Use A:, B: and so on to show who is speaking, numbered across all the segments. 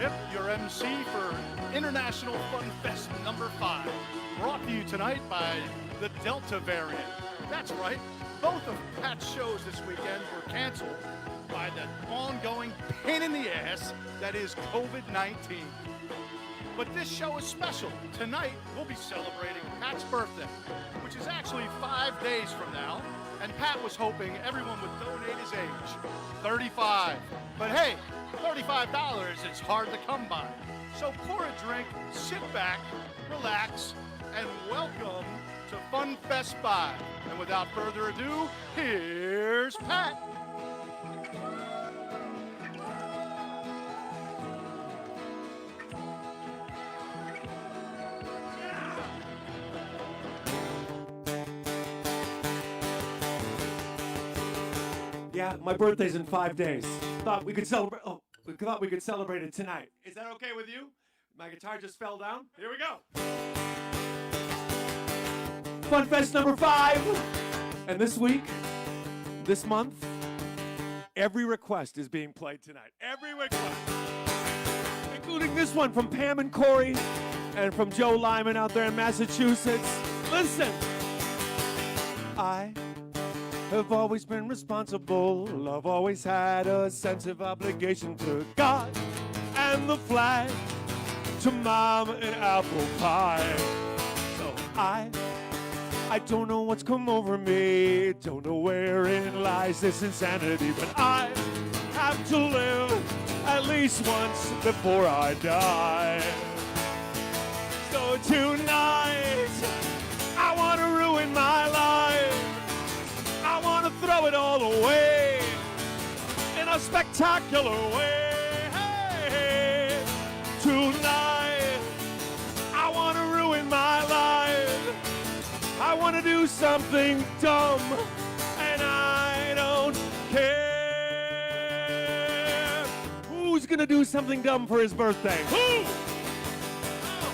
A: Chip, your MC for International Fun Fest number 5. Brought to you tonight by the Delta variant. That's right, both of Pat's shows this weekend were canceled by the ongoing pain in the ass that is COVID-19. But this show is special. Tonight, we'll be celebrating Pat's birthday, which is actually 5 days from now. And Pat was hoping everyone would donate his age, 35. But hey, $35 is hard to come by. So pour a drink, sit back, relax, and welcome to Fun Fest 5. And without further ado, here's Pat.
B: Yeah, my birthday's in 5 days. Thought we could celebrate. Oh, we thought we could celebrate it tonight. Is that okay with you? My guitar just fell down. Here we go. Fun Fest number 5. And this week, this month, every request is being played tonight. Every request, including this one from Pam and Corey, and from Joe Lyman out there in Massachusetts. Listen. I have always been responsible. I've always had a sense of obligation to God and the flag, to Mom and apple pie. So I don't know what's come over me, don't know wherein lies this insanity, but I have to live at least once before I die. So tonight, I want to ruin my life. I want to throw it all away in a spectacular way. Hey, tonight, I want to ruin my life. I want to do something dumb, and I don't care. Who's going to do something dumb for his birthday? Who? Oh,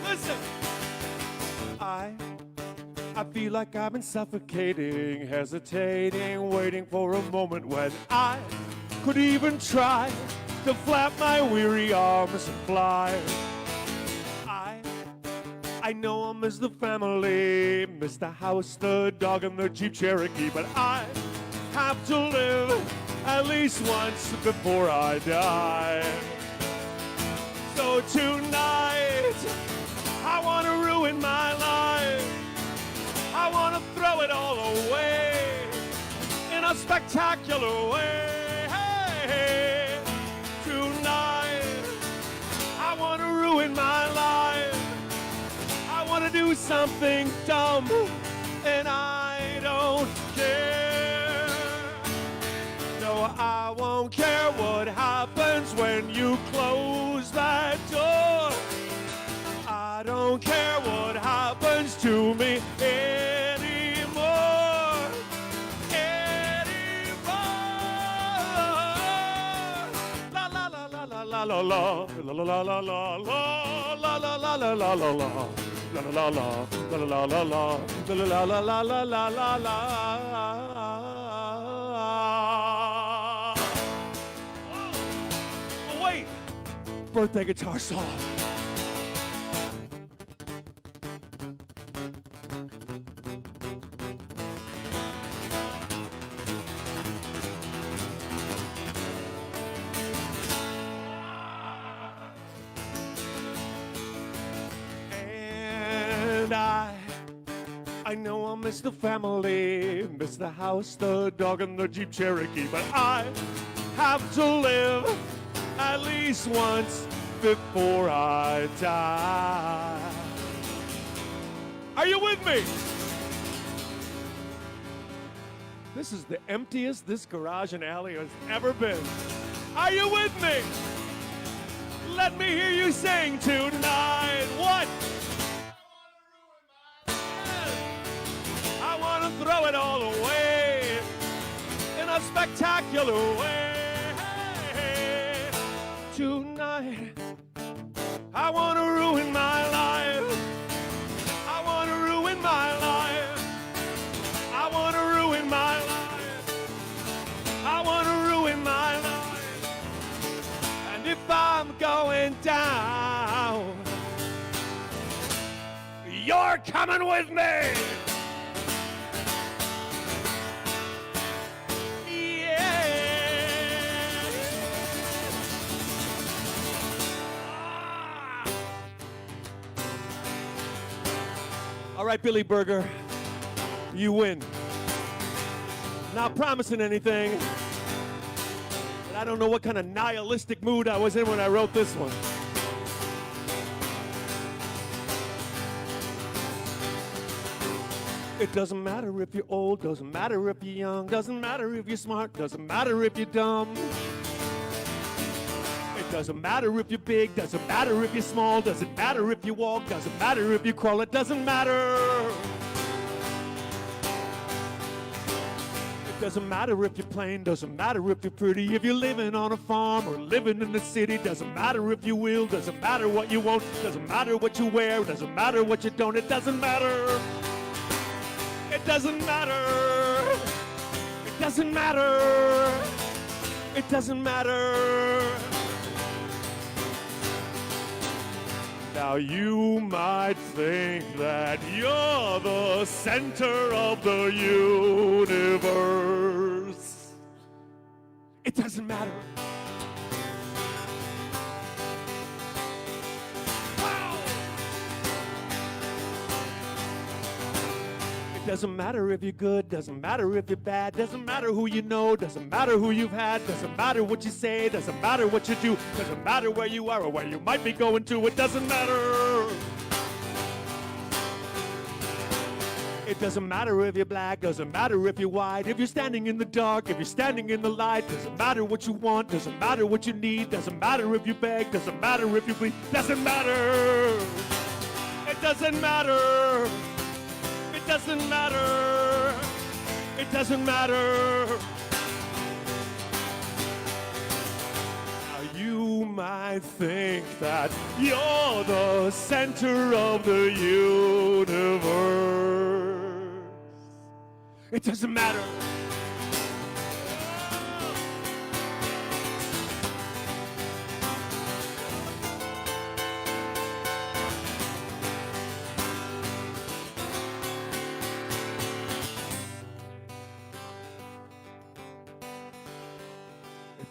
B: listen. I feel like I've been suffocating, hesitating, waiting for a moment when I could even try to flap my weary arms and fly. I know I'll miss the family, miss the house, the dog, and the Jeep Cherokee, but I have to live at least once before I die. So tonight, I want to ruin my life. I want to throw it all away in a spectacular way. Hey, tonight, I want to ruin my life. I want to do something dumb, and I don't care. No, I won't care what happens when you close that door. I don't care what happens to me anymore. La la la la la la la la la la la la la la la la la la la la. La la la la la la la la la la la la la la la. Oh, wait, birthday guitar solo. I know I'll miss the family, miss the house, the dog, and the Jeep Cherokee, but I have to live at least once before I die. Are you with me? This is the emptiest this garage and alley has ever been. Are you with me? Let me hear you sing tonight. What? I want to throw it all away in a spectacular way. Tonight, I want to ruin my life. I want to ruin my life. I want to ruin my life. I want to ruin my life. And if I'm going down. You're coming with me. All right, Billy Berger, you win. Not promising anything, but I don't know what kind of nihilistic mood I was in when I wrote this one. It doesn't matter if you're old, doesn't matter if you're young, doesn't matter if you're smart, doesn't matter if you're dumb. It doesn't matter if you're big, doesn't matter if you're small, doesn't matter if you walk, doesn't matter if you crawl, it doesn't matter. It doesn't matter if you're plain, doesn't matter if you're pretty, if you're living on a farm or living in the city, doesn't matter if you will, doesn't matter what you won't, doesn't matter what you wear, doesn't matter what you don't, it doesn't matter. It doesn't matter. It doesn't matter. It doesn't matter. Now you might think that you're the center of the universe. It doesn't matter. It doesn't matter if you're good, doesn't matter if you're bad, doesn't matter who you know, doesn't matter who you've had, doesn't matter what you say, doesn't matter what you do, doesn't matter where you are or where you might be going to, it doesn't matter. It doesn't matter if you're black, doesn't matter if you're white, if you're standing in the dark, if you're standing in the light, doesn't matter what you want, doesn't matter what you need, doesn't matter if you beg, doesn't matter if you bleed, doesn't matter. It doesn't matter. It doesn't matter. It doesn't matter. Now you might think that you're the center of the universe. It doesn't matter.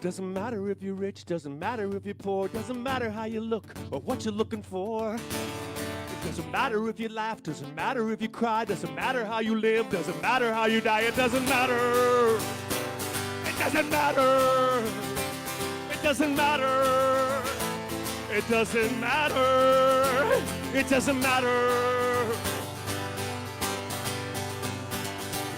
B: Doesn't matter if you're rich, doesn't matter if you're poor, doesn't matter how you look or what you're looking for. It doesn't matter if you laugh, doesn't matter if you cry, doesn't matter how you live, doesn't matter how you die, it doesn't matter. It doesn't matter. It doesn't matter. It doesn't matter. It doesn't matter.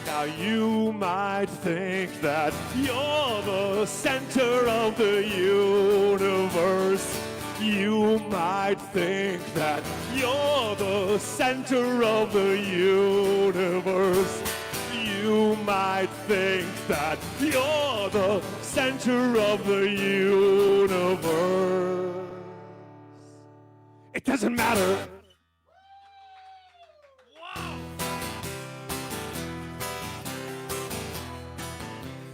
B: Now you might think that you're the center of the universe. You might think that you're the center of the universe. You might think that you're the center of the universe. It doesn't matter.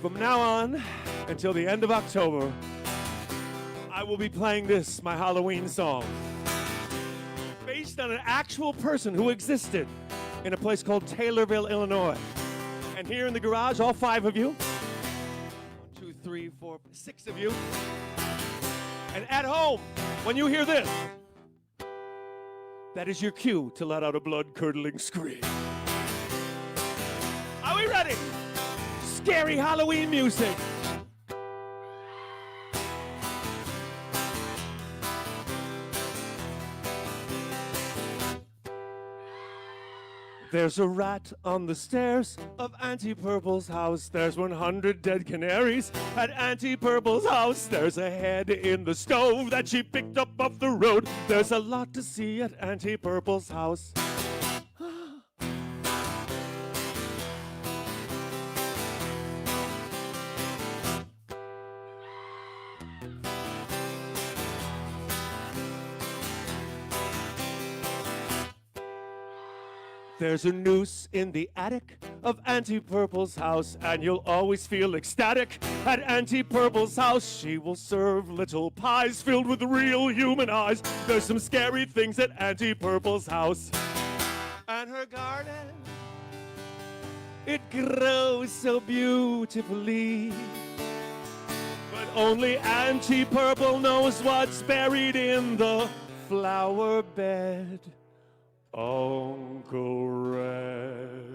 B: From now on until the end of October, I will be playing this, my Halloween song, based on an actual person who existed in a place called Taylorville, Illinois. And here in the garage, all 5 of you, 1, 2, 3, 4, 6 of you, and at home, when you hear this, that is your cue to let out a blood-curdling scream. Are we ready? Scary Halloween music. There's a rat on the stairs of Auntie Purple's house. There's 100 dead canaries at Auntie Purple's house. There's a head in the stove that she picked up off the road. There's a lot to see at Auntie Purple's house. There's a noose in the attic of Auntie Purple's house, and you'll always feel ecstatic at Auntie Purple's house. She will serve little pies filled with real human eyes. There's some scary things at Auntie Purple's house. And her garden, it grows so beautifully. But only Auntie Purple knows what's buried in the flower bed. Uncle Red.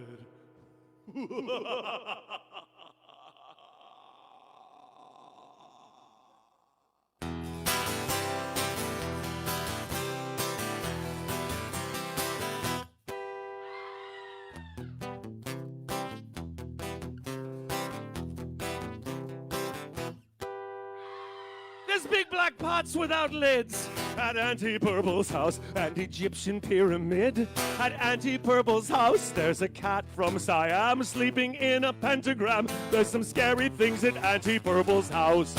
B: There's big black pots without lids at Auntie Purple's house. An Egyptian pyramid at Auntie Purple's house. There's a cat from Siam sleeping in a pentagram. There's some scary things at Auntie Purple's house.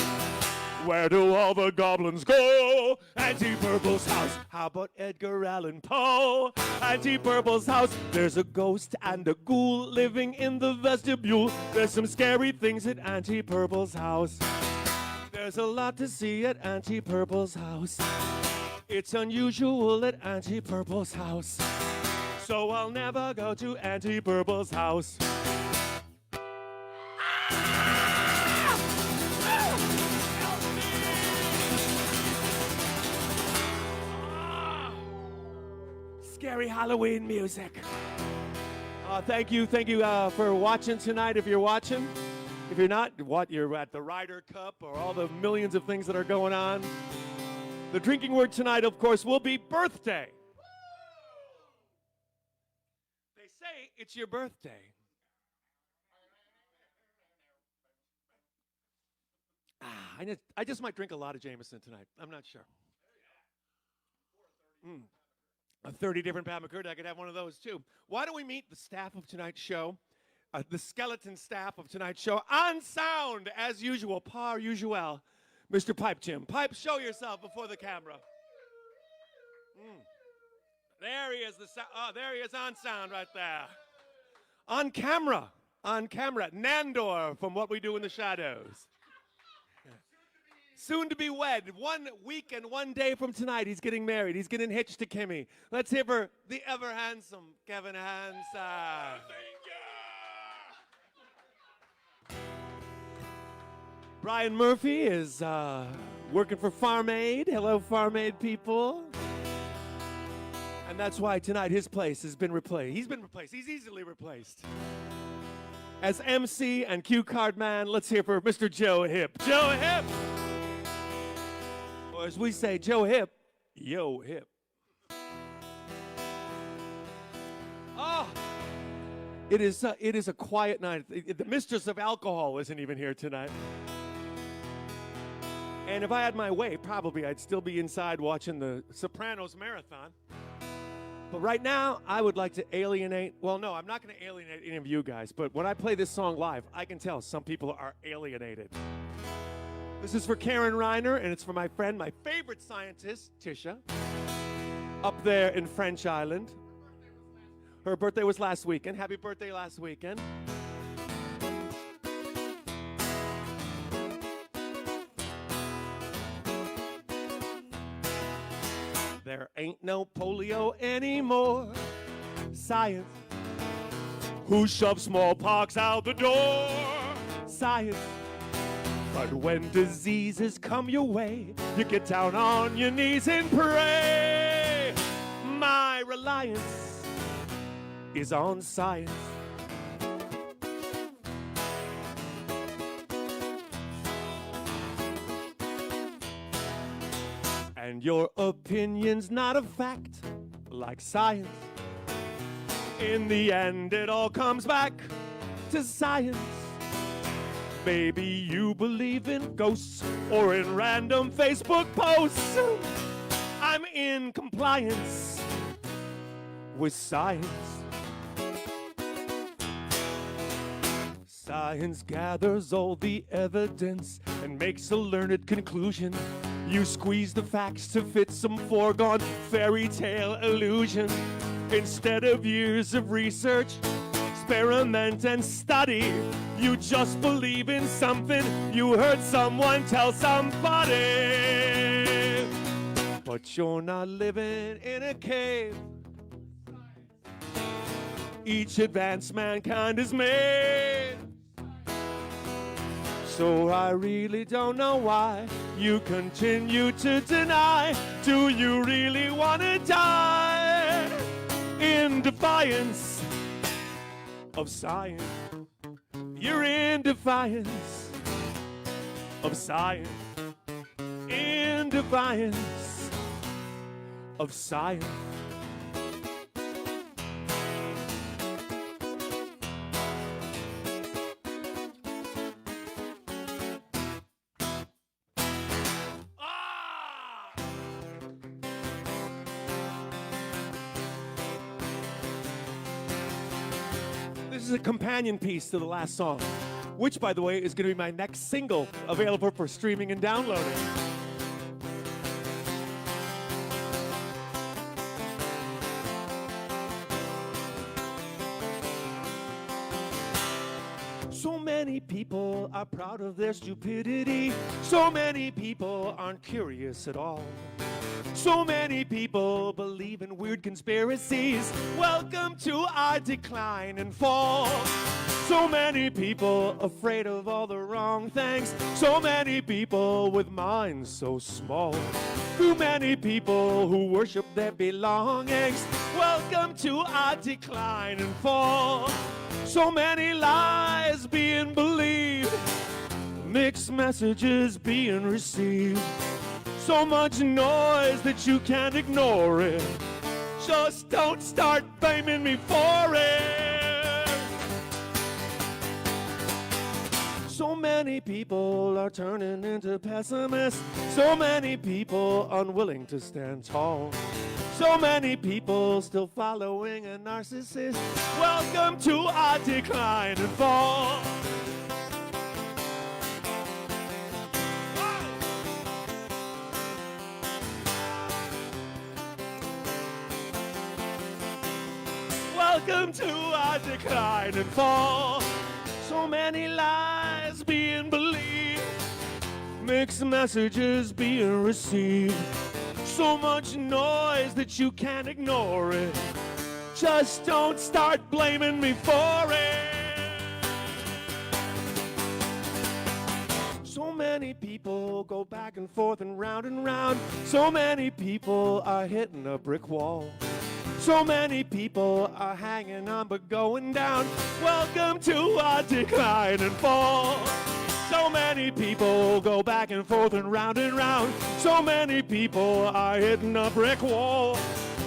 B: Where do all the goblins go? Auntie Purple's house. How about Edgar Allan Poe? Auntie Purple's house. There's a ghost and a ghoul living in the vestibule. There's some scary things at Auntie Purple's house. There's a lot to see at Auntie Purple's house. It's unusual at Auntie Purple's house. So I'll never go to Auntie Purple's house. Scary Halloween music. Thank you for watching tonight. If you're watching, if you're not, you're at the Ryder Cup or all the millions of things that are going on. The drinking word tonight, of course, will be birthday. They say it's your birthday. I just might drink a lot of Jameson tonight. I'm not sure. 30 different Pat McCurdy. I could have one of those too. Why don't we meet the staff of tonight's show? The skeleton staff of tonight's show. On sound, as usual, par usual, Mr. Pipe Jim. Pipe, show yourself before the camera. There he is. There he is on sound right there. On camera. Nandor from What We Do in the Shadows. Soon to be wed. 1 week and 1 day from tonight, he's getting married. He's getting hitched to Kimmy. Let's hear for the ever handsome Kevin Hansen. Brian Murphy is working for Farm Aid. Hello, Farm Aid people. And that's why tonight his place has been replaced. He's been replaced. He's easily replaced. As MC and cue card man, let's hear for Mr. Joe Hip. Joe Hip! Or as we say, Joe Hip, yo hip. Oh! It is a quiet night. The mistress of alcohol isn't even here tonight. And if I had my way, probably I'd still be inside watching the Sopranos marathon. But right now, I would like to alienate. Well, no, I'm not going to alienate any of you guys. But when I play this song live, I can tell some people are alienated. This is for Karen Reiner, and it's for my friend, my favorite scientist, Tisha, up there in French Island. Her birthday was last weekend. Happy birthday last weekend. There ain't no polio anymore. Science. Who shoved smallpox out the door? Science. But when diseases come your way, you get down on your knees and pray. My reliance is on science. And your opinion's not a fact, like science. In the end, it all comes back to science. Maybe you believe in ghosts or in random Facebook posts. I'm in compliance with science. Science gathers all the evidence and makes a learned conclusion. You squeeze the facts to fit some foregone fairy tale illusion. Instead of years of research experiment and study. You just believe in something you heard someone tell somebody. But you're not living in a cave. Each advanced mankind is made. So I really don't know why you continue to deny. Do you really want to die in defiance of science? You're in defiance of science. In defiance of science. This is a companion piece to the last song, which, by the way, is going to be my next single, available for streaming and downloading. So many people are proud of their stupidity. So many people aren't curious at all. So many people believe in weird conspiracies. Welcome to our decline and fall. So many people afraid of all the wrong things. So many people with minds so small. Too many people who worship their belongings. Welcome to our decline and fall. So many lies being believed. Mixed messages being received. So much noise that you can't ignore it. Just don't start blaming me for it. So many people are turning into pessimists. So many people unwilling to stand tall. So many people still following a narcissist. Welcome to our decline and fall. Welcome to our decline and fall. So many lies being believed. Mixed messages being received. So much noise that you can't ignore it. Just don't start blaming me for it. So many people go back and forth and round and round. So many people are hitting a brick wall. So many people are hanging on but going down. Welcome to our decline and fall. So many people go back and forth and round and round. So many people are hitting a brick wall.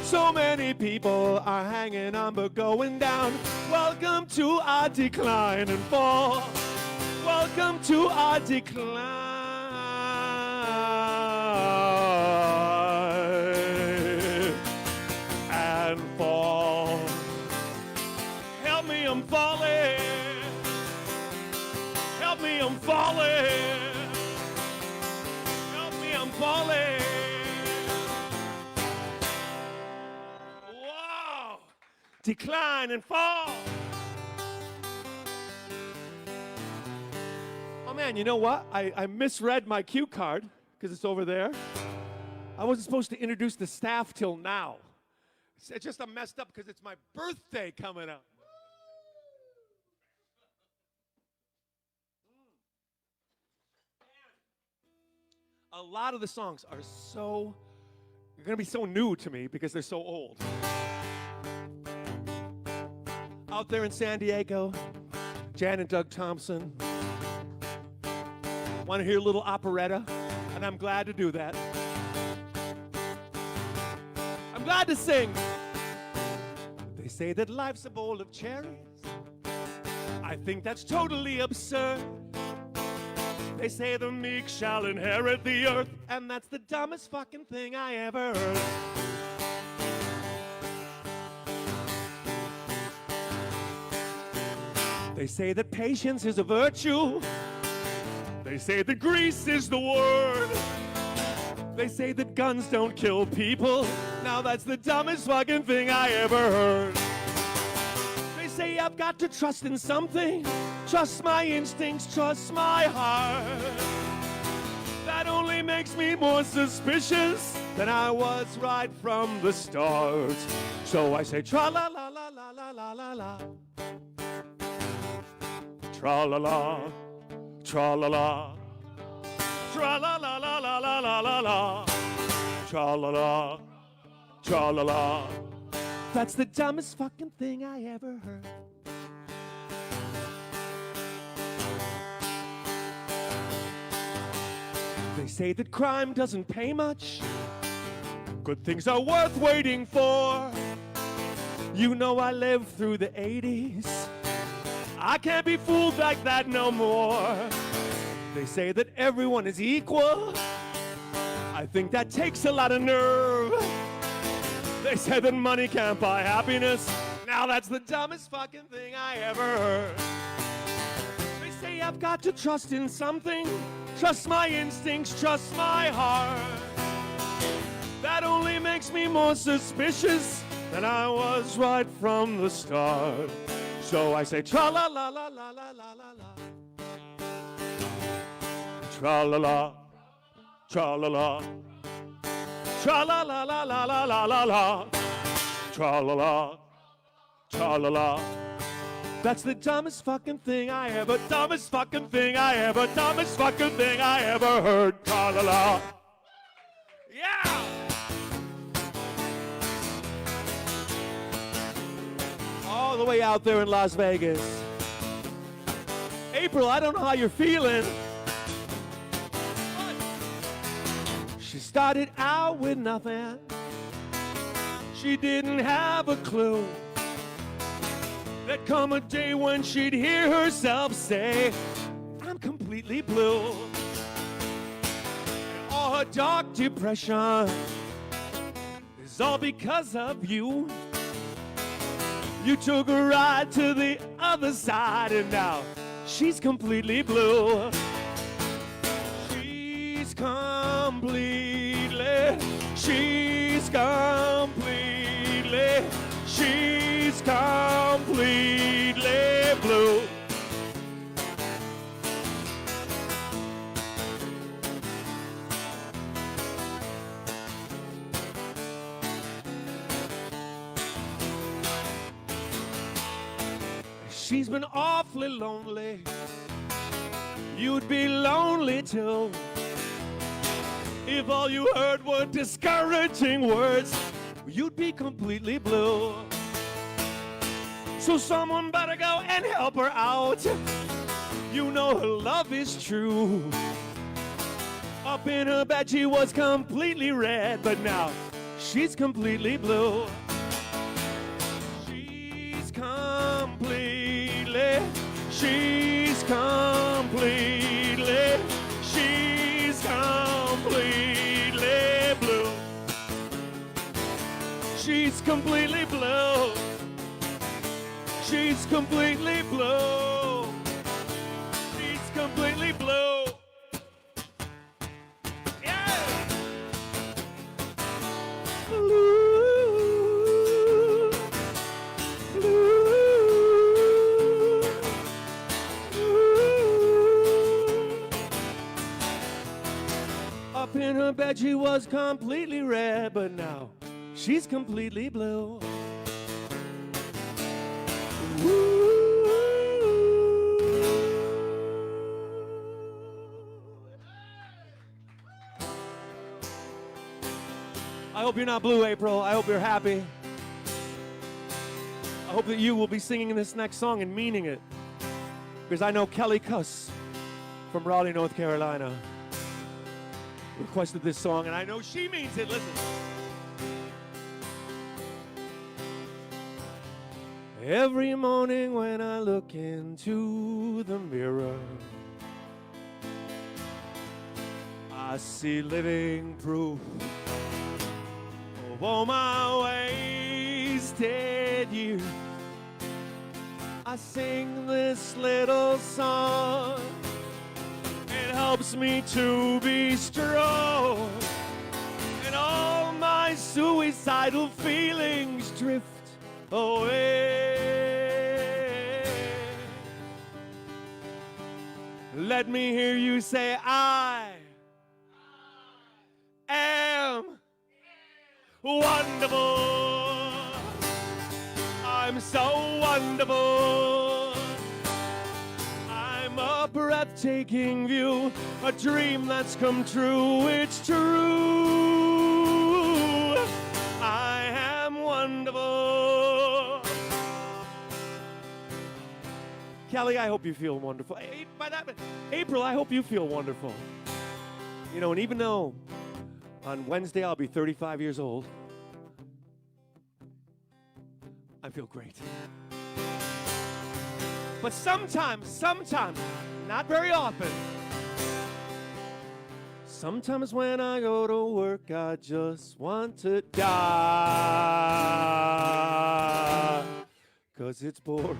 B: So many people are hanging on but going down. Welcome to our decline and fall. Welcome to our decline and fall. Help me, I'm falling. Help me, I'm falling. Help me, I'm falling. Whoa! Decline and fall. Oh man, you know what? I misread my cue card because it's over there. I wasn't supposed to introduce the staff till now. It's just I'm messed up because it's my birthday coming up. A lot of the songs are they're going to be so new to me because they're so old. Out there in San Diego, Jan and Doug Thompson want to hear a little operetta, and I'm glad to do that. I'm glad to sing. They say that life's a bowl of cherries. I think that's totally absurd. They say the meek shall inherit the earth, and that's the dumbest fucking thing I ever heard. They say that patience is a virtue. They say that grease is the word. They say that guns don't kill people. Now that's the dumbest fucking thing I ever heard. They say I've got to trust in something, trust my instincts, trust my heart. That only makes me more suspicious than I was right from the start. So I say tra-la-la-la-la-la-la-la-la, tra-la-la, tra-la-la, tra-la-la-la-la-la-la-la, tra-la-la, tra-la-la. That's the dumbest fucking thing I ever heard. They say that crime doesn't pay much. Good things are worth waiting for. You know I lived through the 80s. I can't be fooled like that no more. They say that everyone is equal. I think that takes a lot of nerve. They say that money can't buy happiness. Now that's the dumbest fucking thing I ever heard. They say I've got to trust in something, trust my instincts, trust my heart. That only makes me more suspicious than I was right from the start. So I say tra-la-la-la-la-la-la-la, tra-la-la, tra-la-la, tra-la-la-la-la-la-la-la, tra-la-la, tra-la-la. That's the dumbest fucking thing I ever, dumbest fucking thing I ever, dumbest fucking thing I ever heard. Tra-la-la. Yeah! All the way out there in Las Vegas. April, I don't know how you're feeling. She started out with nothing. She didn't have a clue. There'd come a day when she'd hear herself say, I'm completely blue. And all her dark depression is all because of you. You took a ride to the other side and now she's completely blue. She's completely, she's completely, she's completely blue. She's been awfully lonely. You'd be lonely too if all you heard were discouraging words. You'd be completely blue. So someone better go and help her out. You know her love is true. Up in her bed she was completely red, but now she's completely blue. She's completely, she's completely, she's completely blue. She's completely blue. She's completely blue. She's completely blue. Yeah. Blue. Blue. Blue. Up in her bed she was completely red, but now she's completely blue. I hope you're not blue, April. I hope you're happy. I hope that you will be singing this next song and meaning it. Because I know Kelly Cuss from Raleigh, North Carolina requested this song, and I know she means it. Listen. Every morning when I look into the mirror, I see living proof of all my wasted youth. I sing this little song, it helps me to be strong, and all my suicidal feelings drift away. Let me hear you say, I am wonderful. I'm so wonderful. I'm a breathtaking view, a dream that's come true. It's true. I am wonderful. Kelly, I hope you feel wonderful. April, I hope you feel wonderful. You know, and even though on Wednesday I'll be 35 years old, I feel great. But sometimes, not very often, sometimes when I go to work, I just want to die. 'Cause it's boring,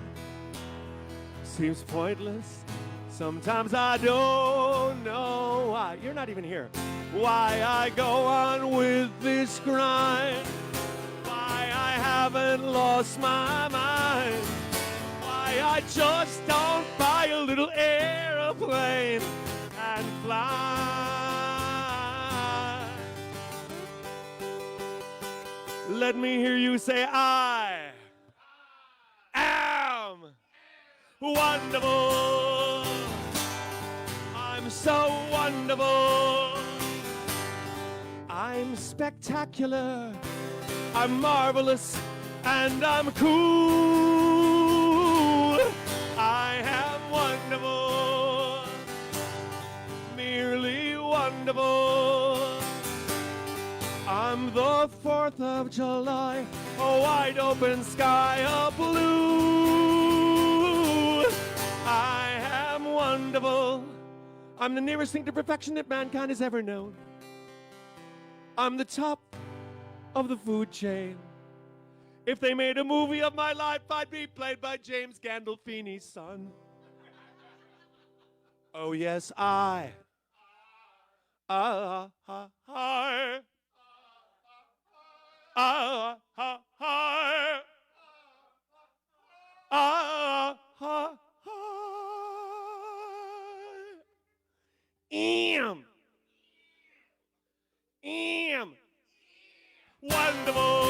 B: seems pointless. Sometimes I don't know why. You're not even here. Why I go on with this grind. Why I haven't lost my mind. Why I just don't buy a little airplane and fly. Let me hear you say, I am wonderful. I'm so wonderful. I'm spectacular. I'm marvelous. And I'm cool. I am wonderful. Merely wonderful. I'm the 4th of July. A wide open sky of blue. I am wonderful. I'm the nearest thing to perfection that mankind has ever known. I'm the top of the food chain. If they made a movie of my life, I'd be played by James Gandolfini's son. Oh yes, I am wonderful.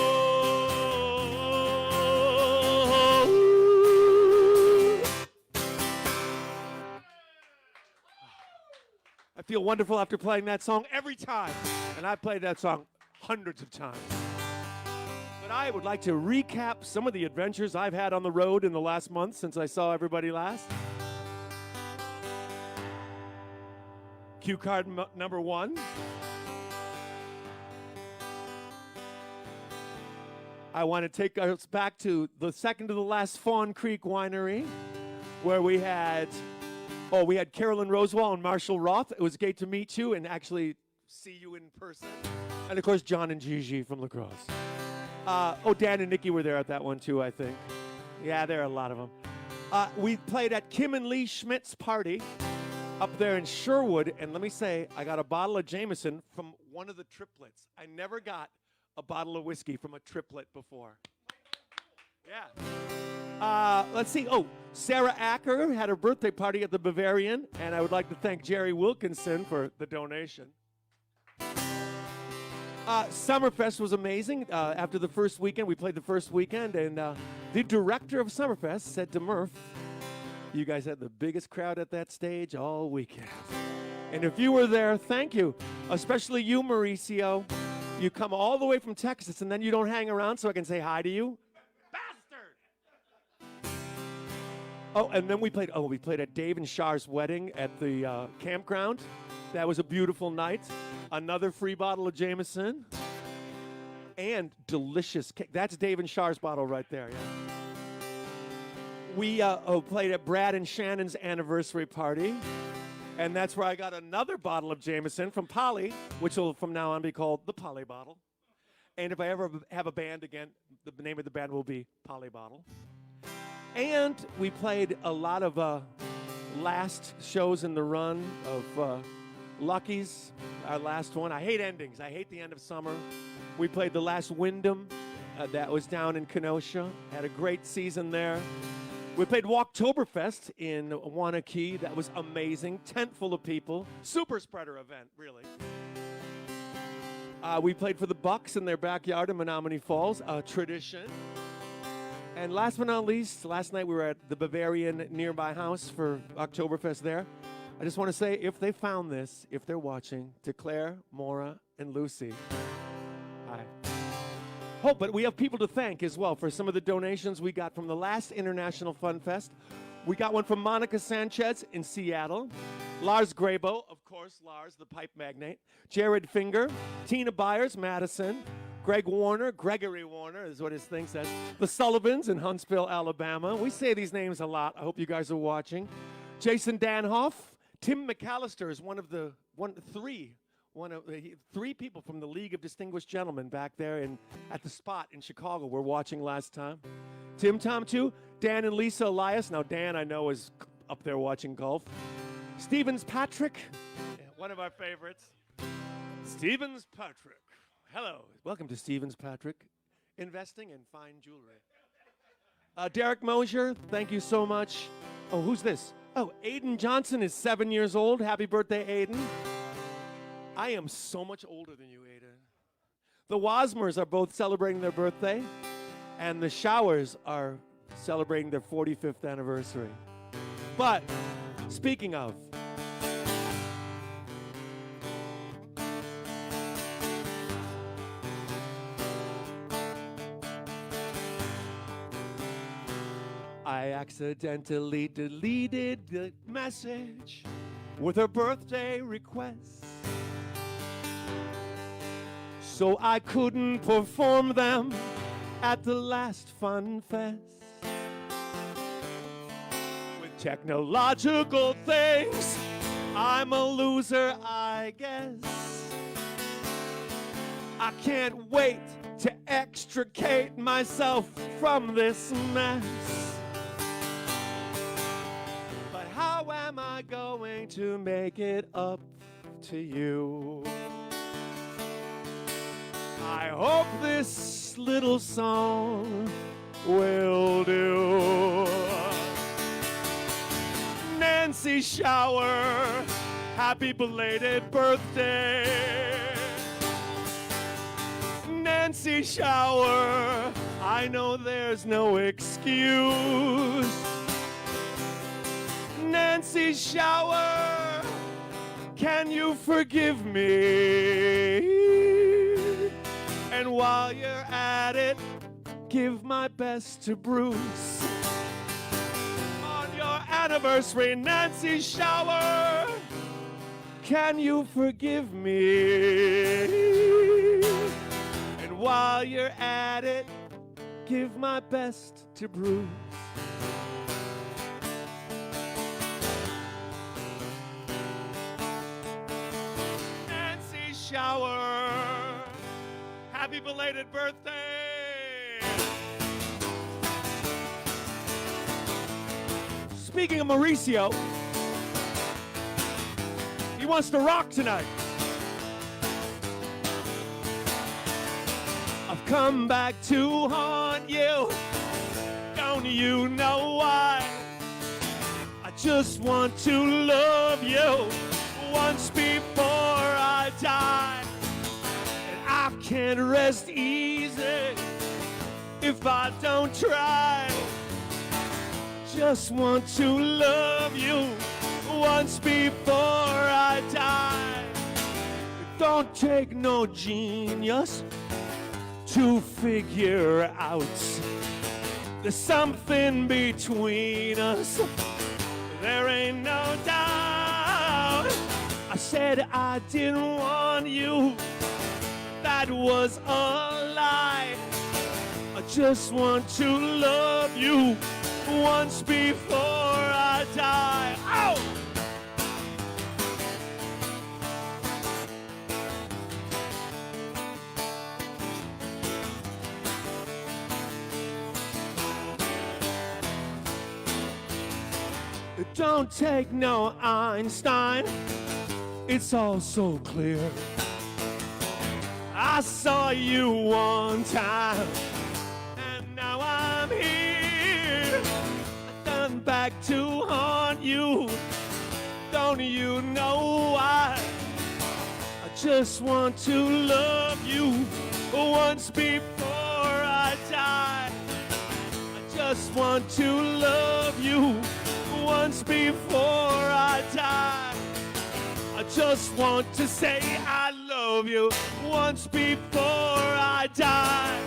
B: I feel wonderful after playing that song every time. And I've played that song hundreds of times. But I would like to recap some of the adventures I've had on the road in the last month since I saw everybody last. Cue card number 1. I want to take us back to the second to the last Fawn Creek Winery, where we had Carolyn Rosewall and Marshall Roth. It was great to meet you and actually see you in person. And of course, John and Gigi from La Crosse. Dan and Nikki were there at that one too, I think. Yeah, there are a lot of them. We played at Kim and Lee Schmidt's party up there in Sherwood. And let me say, I got a bottle of Jameson from one of the triplets. I never got a bottle of whiskey from a triplet before. Yeah. Let's see. Oh, Sarah Acker had her birthday party at the Bavarian, and I would like to thank Jerry Wilkinson for the donation. Summerfest was amazing. After the first weekend, we played the first weekend, and the director of Summerfest said to Murph, you guys had the biggest crowd at that stage all weekend. And if you were there, thank you. Especially you, Mauricio. You come all the way from Texas, and then you don't hang around so I can say hi to you. Oh, and then we played at Dave and Char's wedding at the campground. That was a beautiful night. Another free bottle of Jameson. And delicious cake. That's Dave and Char's bottle right there, yeah. We played at Brad and Shannon's anniversary party. And that's where I got another bottle of Jameson from Polly, which will from now on be called the Polly Bottle. And if I ever have a band again, the name of the band will be Polly Bottle. And we played a lot of last shows in the run of Lucky's, our last one. I hate endings. I hate the end of summer. We played the last Wyndham. That was down in Kenosha. Had a great season there. We played Walktoberfest in Wanakee. That was amazing. Tent full of people. Super spreader event, really. We played for the Bucks in their backyard in Menominee Falls. A tradition. And last but not least, last night we were at the Bavarian nearby house for Oktoberfest there. I just want to say, if they found this, if they're watching, to Claire, Maura, and Lucy, hi. Oh, but we have people to thank as well for some of the donations we got from the last International Fun Fest. We got one from Monica Sanchez in Seattle, Lars Grabo, of course, Lars, the pipe magnate, Jared Finger, Tina Byers, Madison, Gregory Warner is what his thing says, the Sullivans in Huntsville, Alabama. We say these names a lot. I hope you guys are watching. Jason Danhoff, Tim McAllister is three people from the League of Distinguished Gentlemen back there at the spot in Chicago we're watching last time. Tim Tom too, Dan and Lisa Elias. Now Dan I know is up there watching golf. Stevens Patrick, one of our favorites. Stevens Patrick. Hello, welcome to Stevens Patrick, investing in fine jewelry. Derek Mosier, thank you so much. Oh, who's this? Oh, Aiden Johnson is 7 years old. Happy birthday, Aiden. I am so much older than you, Aiden. The Wasmers are both celebrating their birthday, and the Showers are celebrating their 45th anniversary. But, speaking of, I accidentally deleted the message with her birthday request, so I couldn't perform them at the last Fun Fest. With technological things, I'm a loser, I guess. I can't wait to extricate myself from this mess. How am I going to make it up to you? I hope this little song will do. Nancy Shower, happy belated birthday. Nancy Shower, I know there's no excuse. Nancy Shower, can you forgive me? And while you're at it, give my best to Bruce. On your anniversary, Nancy Shower, can you forgive me? And while you're at it, give my best to Bruce. Shower, happy belated birthday. Speaking of Mauricio, he wants to rock tonight. I've come back to haunt you, don't you know why? I just want to love you once before I die. And I can't rest easy if I don't try. Just want to love you once before I die. It don't take no genius to figure out there's something between us. There ain't no doubt. I said I didn't want you, that was a lie. I just want to love you once before I die. Ow! It don't take no Einstein, it's all so clear. I saw you one time, and now I'm here. back to haunt you. Don't you know I just want to love you once before I die. I just want to love you once before I die. I just want to say I love you once before I die.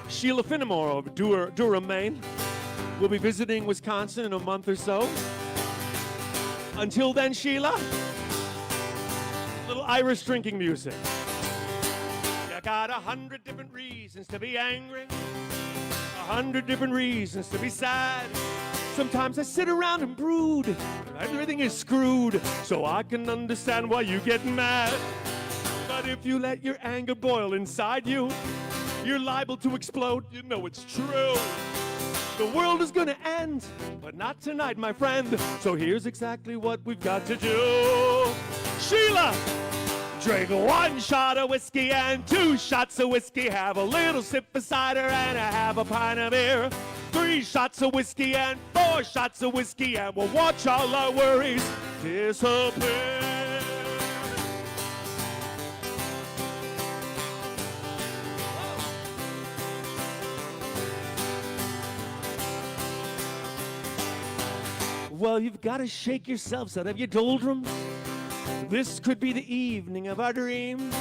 B: Sheila Finnemore of Durham, Maine, will be visiting Wisconsin in a month or so. Until then, Sheila, little Irish drinking music. You got 100 different reasons to be angry, 100 different reasons to be sad. Sometimes I sit around and brood, everything is screwed, so I can understand why you get mad. But if you let your anger boil inside you, you're liable to explode, you know it's true. The world is gonna end, but not tonight, my friend. So here's exactly what we've got to do. Sheila! Drink 1 shot of whiskey and 2 shots of whiskey. Have a little sip of cider and have a pint of beer. 3 shots of whiskey and 4 shots of whiskey, and we'll watch all our worries disappear. Well, you've got to shake yourselves out of your doldrums. This could be the evening of our dreams.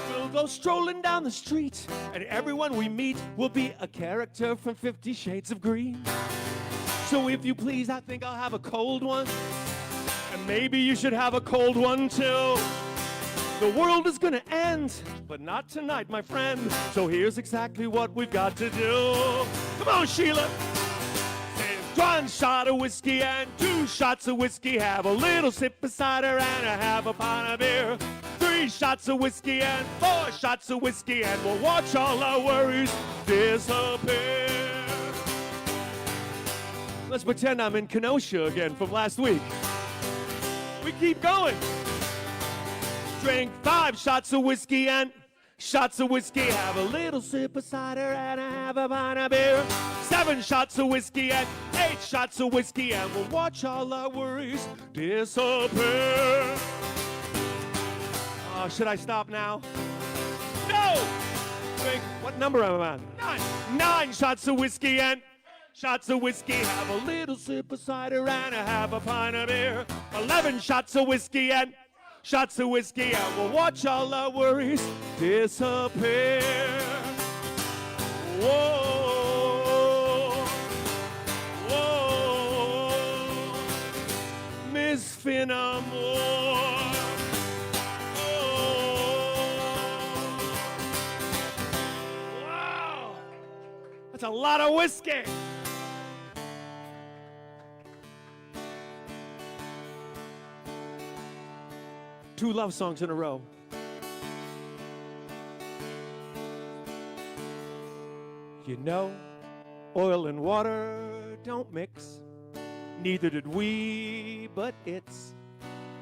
B: We'll go strolling down the street, and everyone we meet will be a character from 50 Shades of Green. So if you please, I think I'll have a cold one. And maybe you should have a cold one too. The world is gonna end, but not tonight, my friend. So here's exactly what we've got to do. Come on, Sheila. 1 shot of whiskey and 2 shots of whiskey. Have a little sip of cider and have a pint of beer. 3 shots of whiskey and 4 shots of whiskey, and we'll watch all our worries disappear. Let's pretend I'm in Kenosha again from last week. We keep going. Drink 5 shots of whiskey and shots of whiskey. Have a little sip of cider and have a pint of beer. 7 shots of whiskey and 8 shots of whiskey, and we'll watch all our worries disappear. Oh, should I stop now? No! Drink, what number am I on? 9 shots of whiskey and shots of whiskey. Have a little sip of cider and have a pint of beer. 11 shots of whiskey and shots of whiskey, and we'll watch all our worries disappear. Whoa, whoa, Miss Finnemore. Wow, that's a lot of whiskey. Two love songs in a row. You know, oil and water don't mix. Neither did we, but it's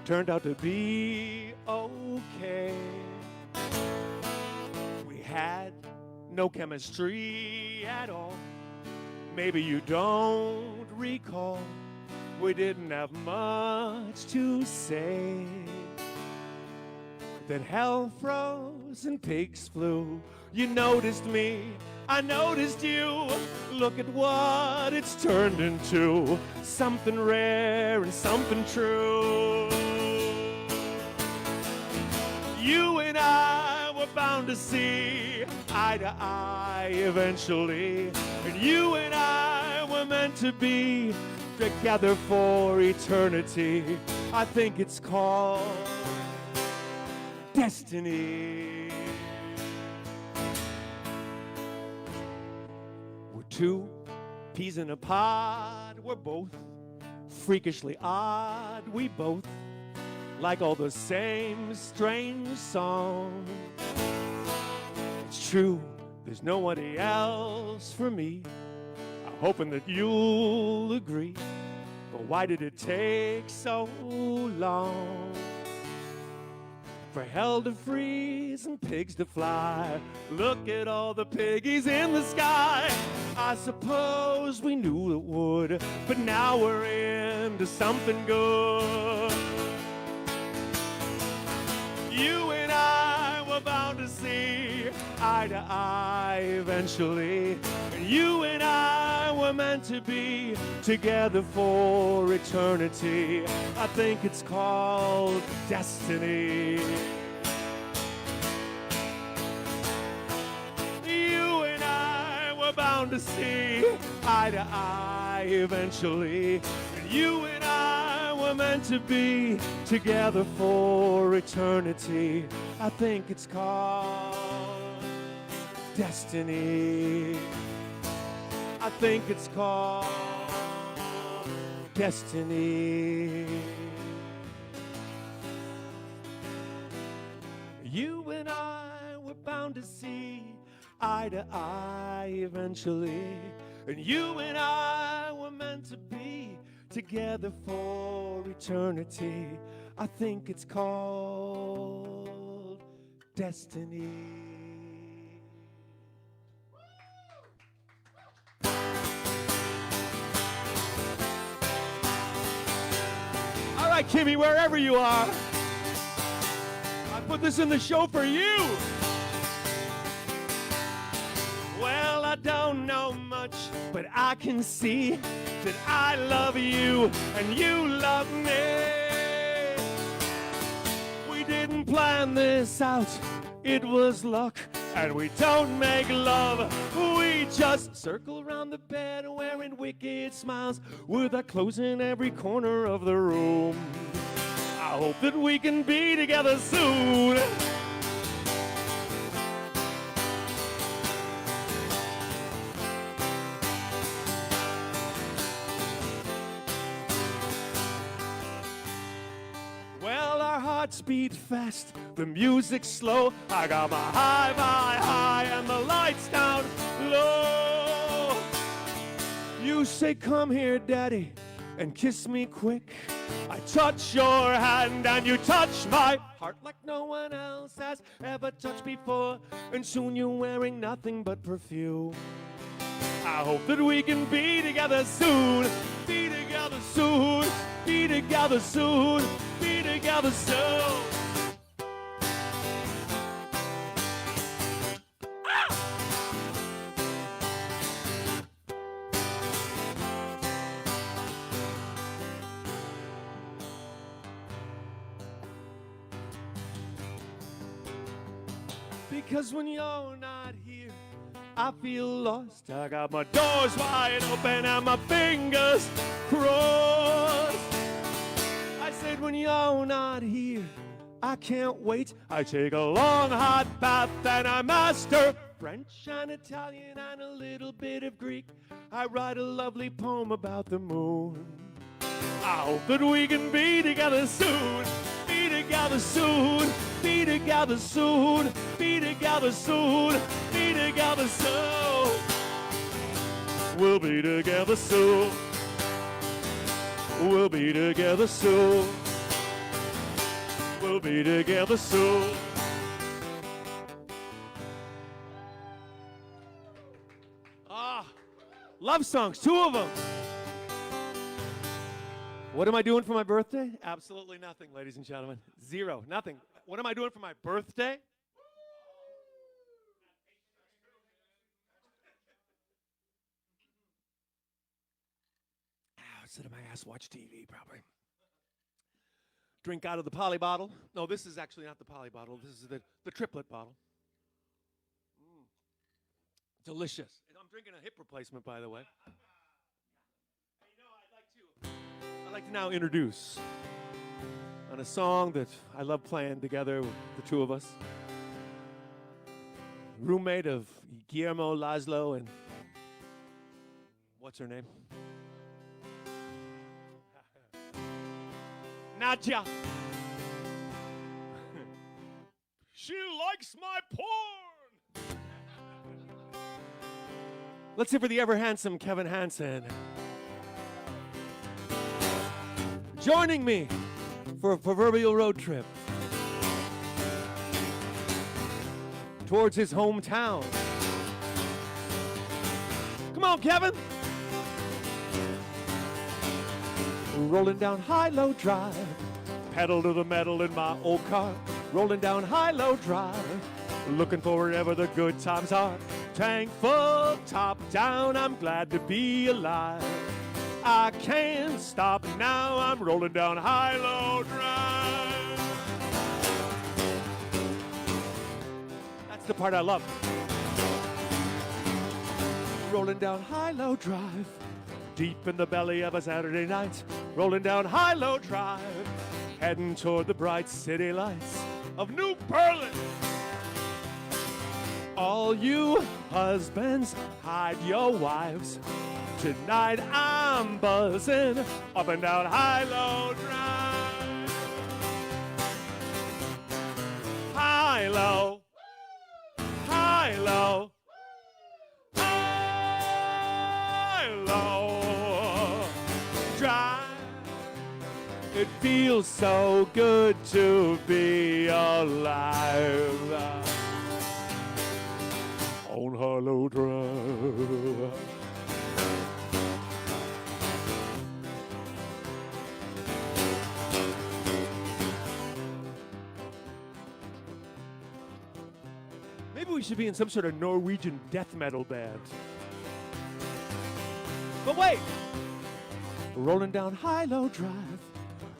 B: turned out to be okay. We had no chemistry at all. Maybe you don't recall. We didn't have much to say. Then hell froze and pigs flew. You noticed me, I noticed you. Look at what it's turned into. Something rare and something true. You and I were bound to see eye to eye eventually. And you and I were meant to be together for eternity. I think it's called destiny. We're 2 peas in a pod. We're both freakishly odd. We both like all the same strange songs. It's true, there's nobody else for me. I'm hoping that you'll agree. But why did it take so long? for hell to freeze and pigs to fly. Look at all the piggies in the sky. I suppose we knew it would, but now we're into something good. You and I were bound to see eye to eye eventually. You and I were meant to be together for eternity. I think it's called destiny. You and I were bound to see eye to eye eventually. You and I were meant to be together for eternity. I think it's called destiny. I think it's called destiny. You and I were bound to see eye to eye eventually. And you and I were meant to be together for eternity. I think it's called destiny. All right, Kimmy, wherever you are, I put this in the show for you. Well, I don't know much, but I can see that I love you and you love me. We didn't plan this out, it was luck. And we don't make love, we just circle around the bed wearing wicked smiles with our clothes in every corner of the room. I hope that we can be together soon. Well, our hearts beat fast, the music's slow. I got my high, and the lights down low. You say, come here, Daddy, and kiss me quick. I touch your hand and you touch my heart like no one else has ever touched before. And soon you're wearing nothing but perfume. I hope that we can be together soon. Be together soon. Be together soon. Be together soon. Because when you're not here, I feel lost. I got my doors wide open and my fingers crossed. I said when you're not here, I can't wait. I take a long hot bath and I master French and Italian and a little bit of Greek. I write a lovely poem about the moon. I hope that we can be together soon. Be together soon. Be together soon. Be together soon. Be together soon. We'll be together soon. We'll be together soon. We'll be together soon. Love songs, 2 of them. What am I doing for my birthday? Absolutely nothing, ladies and gentlemen. 0, nothing. What am I doing for my birthday? Sit on my ass, watch TV, probably. Drink out of the poly bottle. No, this is actually not the poly bottle. This is the triplet bottle. Delicious. And I'm drinking a hip replacement, by the way. I'd like to now introduce on a song that I love playing together with the 2 of us. Roommate of Guillermo, Laszlo, and what's her name? Nadja. She likes my porn. Let's hear for the ever handsome Kevin Hansen. Joining me for a proverbial road trip. towards his hometown. Come on, Kevin. Rolling down High-Low Drive, pedal to the metal in my old car. Rolling down High-Low Drive, looking for wherever the good times are. Tank full, top down, I'm glad to be alive. I can't stop now, I'm rolling down High-Low Drive. That's the part I love. Rolling down High-Low Drive, deep in the belly of a Saturday night. Rolling down High-Low Drive, heading toward the bright city lights of New Berlin. All you husbands, hide your wives. Tonight I'm buzzing up and down High-Low Drive. High-Low, High-Low, High-Low Drive. It feels so good to be alive on High-Low Drive. Maybe we should be in some sort of Norwegian death metal band. But wait! Rolling down High-Low Drive,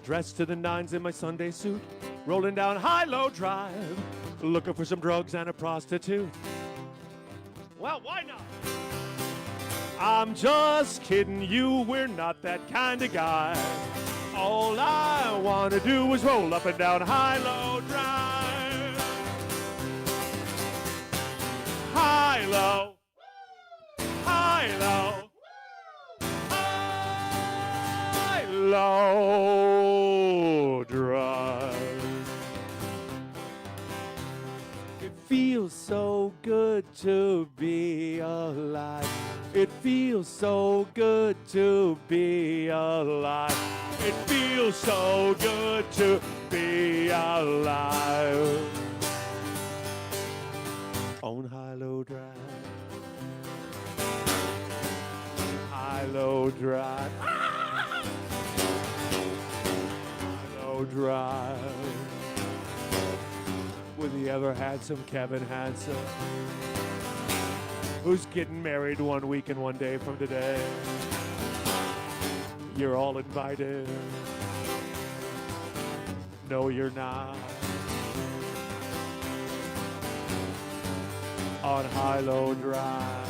B: dressed to the nines in my Sunday suit. Rolling down High-Low Drive, looking for some drugs and a prostitute. Well, why not? I'm just kidding you, we're not that kind of guy. All I want to do is roll up and down High-Low Drive. High-Low, High-Low, High-Low Drive. It feels so good to be alive. It feels so good to be alive. It feels so good to be alive. On High-Low Drive. High-Low Drive. High-Low Drive. With the ever handsome Kevin Hansen, who's getting married 1 week and 1 day from today. You're all invited. No, you're not. On High-Low Drive.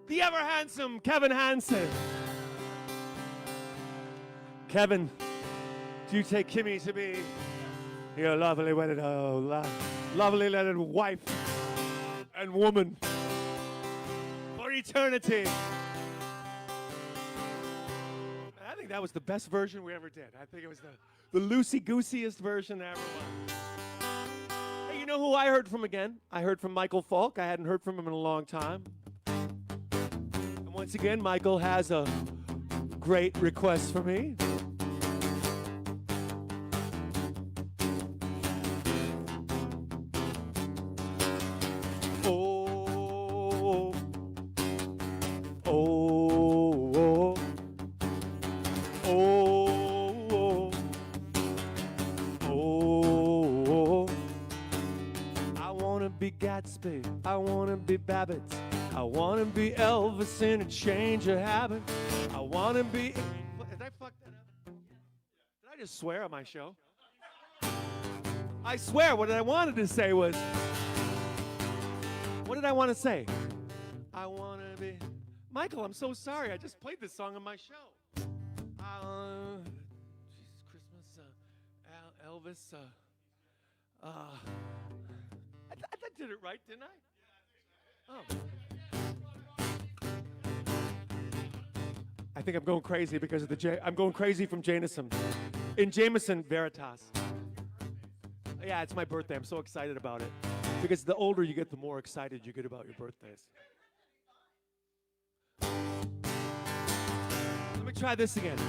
B: The ever handsome Kevin Hansen. Kevin, do you take Kimmy to be your lovely wedded, lovely wedded wife and woman for eternity? I think that was the best version we ever did. I think it was the loosey-gooseyest version ever was. Hey, you know who I heard from again? I heard from Michael Falk. I hadn't heard from him in a long time. And once again, Michael has a great request for me. I wanna be Babbitt. I wanna be Elvis in a change of habit. I wanna be. Did I fuck that up? Did I just swear on my show? I swear, what I wanted to say was. What did I want to say? I wanna be. Michael, I'm so sorry. I just played this song on my show. Jesus, Christmas, Elvis, I did it right, didn't I? Oh. I think I'm going crazy because of I'm going crazy from Jameson. In Jameson Veritas. Yeah, it's my birthday. I'm so excited about it. Because the older you get, the more excited you get about your birthdays. Let me try this again.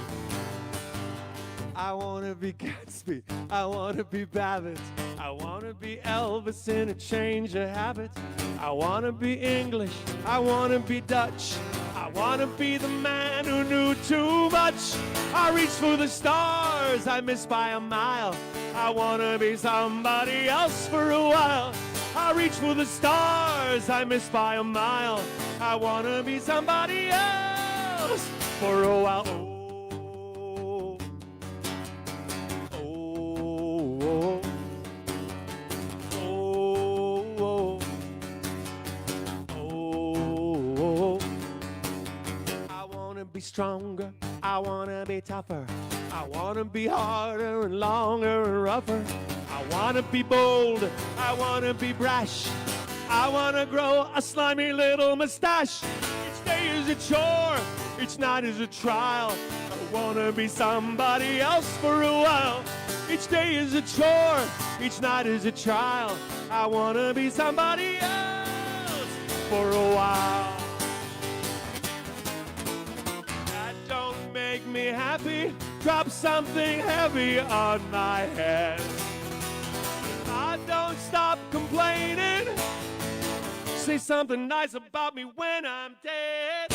B: I wanna be Gatsby, I wanna be Babbitt, I wanna be Elvis in a change of habits. I wanna be English, I wanna be Dutch, I wanna be the man who knew too much. I reach for the stars, I miss by a mile. I wanna be somebody else for a while. I reach for the stars, I miss by a mile. I wanna be somebody else for a while. Be stronger, I wanna be tougher, I wanna be harder and longer and rougher. I wanna be bold, I wanna be brash, I wanna grow a slimy little mustache. Each day is a chore, each night is a trial. I wanna be somebody else for a while. Each day is a chore, each night is a trial. I wanna be somebody else for a while. Make me happy, drop something heavy on my head. I don't stop complaining, say something nice about me when I'm dead.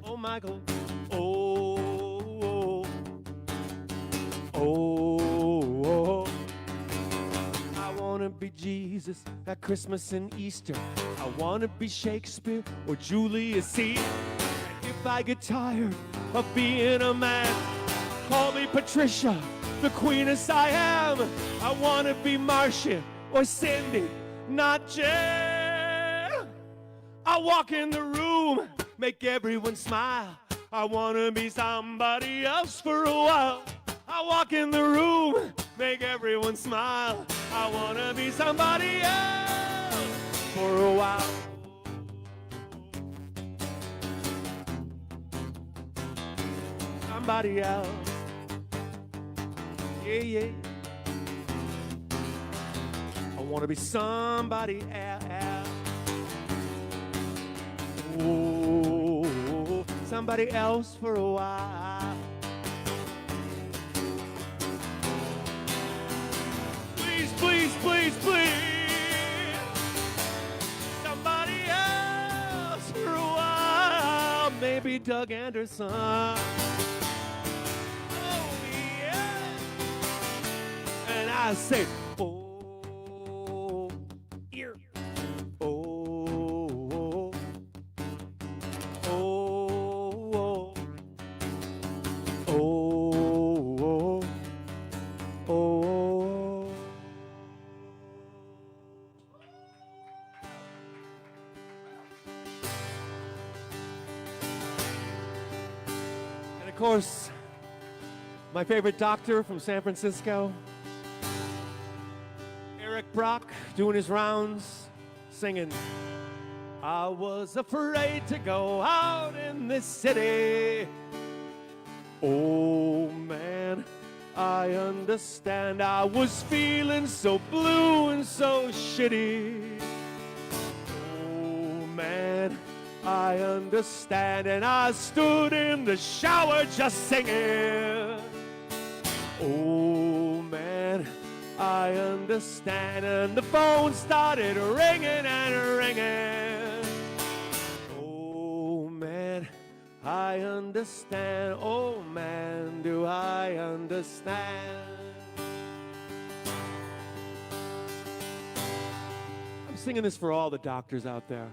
B: Oh, Michael. I wanna be Jesus at Christmas and Easter. I wanna be Shakespeare or Julius Caesar. And if I get tired of being a man, call me Patricia, the queen of Siam. I wanna be Marcia or Cindy, not Jen. I walk in the room, make everyone smile. I wanna be somebody else for a while. I walk in the room, make everyone smile. I wanna be somebody else for a while. Somebody else. Yeah, yeah. I wanna be somebody else. Oh, somebody else for a while. Please, please, please, somebody else for a while. Maybe Doug Anderson. Oh, yeah. And I say, oh, ear. Oh, oh, oh, oh, oh, oh. Of course, my favorite doctor from San Francisco, Eric Brock, doing his rounds, singing, I was afraid to go out in this city. Oh man, I understand. I was feeling so blue and so shitty. Oh man, I understand. And I stood in the shower just singing. Oh man, I understand. And the phone started ringing and ringing. Oh man, I understand. Oh man, do I understand. I'm singing this for all the doctors out there.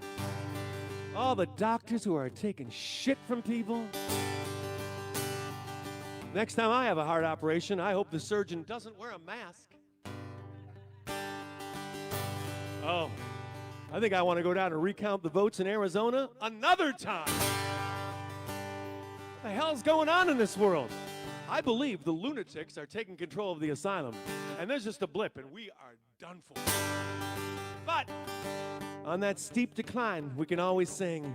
B: All the doctors who are taking shit from people. Next time I have a heart operation, I hope the surgeon doesn't wear a mask. Oh, I think I want to go down and recount the votes in Arizona another time. What the hell's going on in this world? I believe the lunatics are taking control of the asylum, and there's just a blip, and we are done for. But on that steep decline, we can always sing,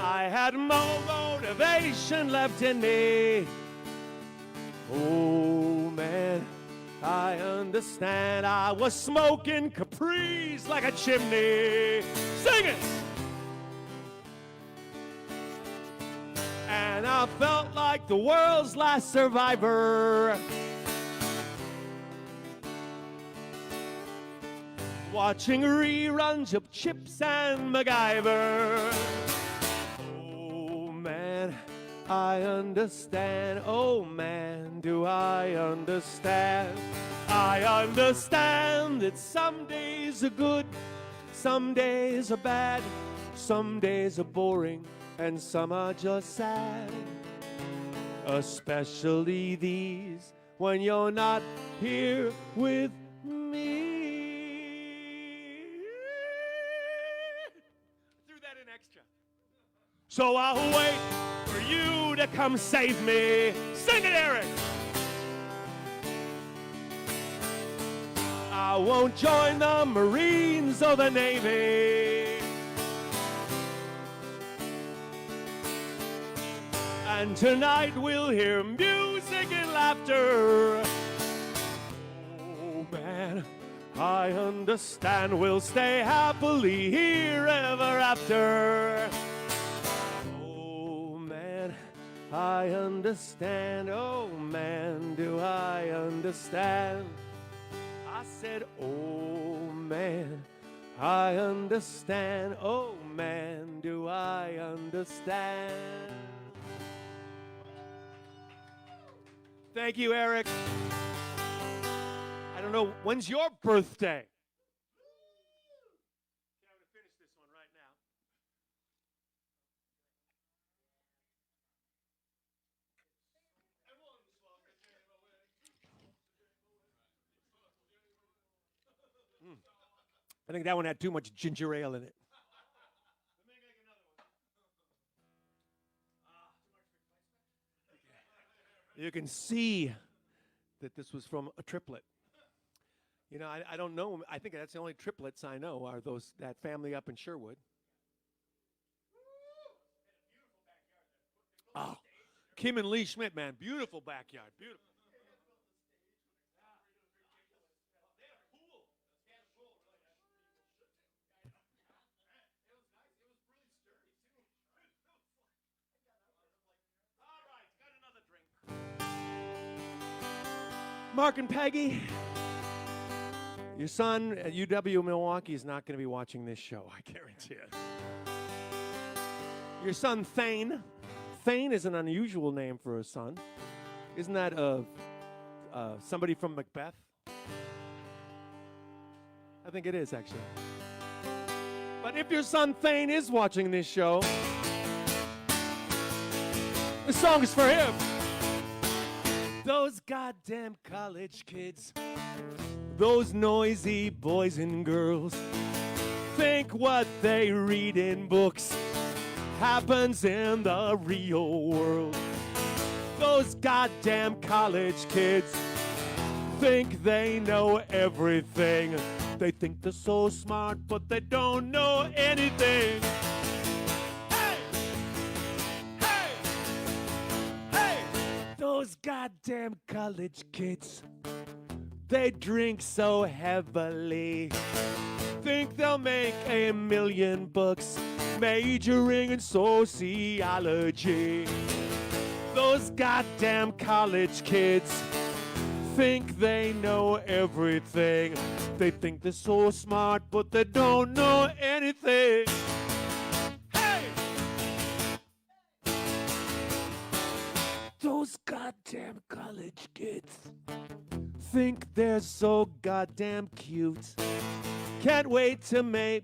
B: I had more motivation left in me. Oh man, I understand. I was smoking capris like a chimney. Sing it! and I felt like the world's last survivor. Watching reruns of Chips and MacGyver. Oh man, I understand. Oh man, do I understand. I understand that some days are good, some days are bad, some days are boring, and some are just sad. Especially these, when you're not here with me. Threw that in extra. So I'll wait for you to come save me. Sing it, Eric! I won't join the Marines or the Navy. And tonight we'll hear music and laughter. Oh man, I understand. We'll stay happily here ever after. Oh man, I understand. Oh man, do I understand. I said, oh man, I understand. Oh man, do I understand. Thank you, Eric. I don't know, when's your birthday? I'm going to finish this one right now. I think that one had too much ginger ale in it. You can see that this was from a triplet. You know, I don't know. I think that's the only triplets I know are that family up in Sherwood. Oh, Kim and Lee Schmidt, man. Beautiful backyard. Beautiful. Mark and Peggy, your son at UW Milwaukee is not going to be watching this show, I guarantee it. Your son Thane. Thane is an unusual name for a son. Isn't that somebody from Macbeth? I think it is, actually. But if your son Thane is watching this show, this song is for him. Those goddamn college kids, those noisy boys and girls, think what they read in books happens in the real world. Those goddamn college kids think they know everything. They think they're so smart, but they don't know anything. Those goddamn college kids, they drink so heavily, think they'll make $1 million majoring in sociology. Those goddamn college kids think they know everything. They think they're so smart, but they don't know anything. Those goddamn college kids think they're so goddamn cute. Can't wait to play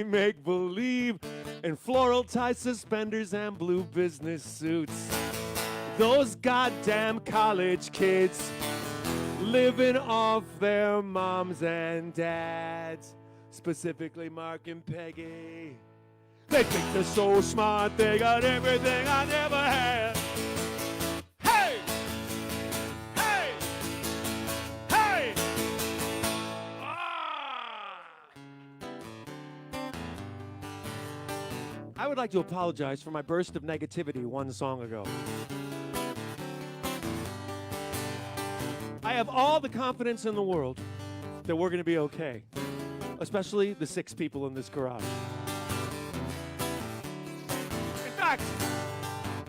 B: make believe in floral tie suspenders and blue business suits. Those goddamn college kids living off their moms and dads, specifically Mark and Peggy. They think they're so smart, they got everything I never had. Hey! Hey! Hey! Ah! I would like to apologize for my burst of negativity one song ago. I have all the confidence in the world that we're going to be okay, especially the 6 people in this garage. fact,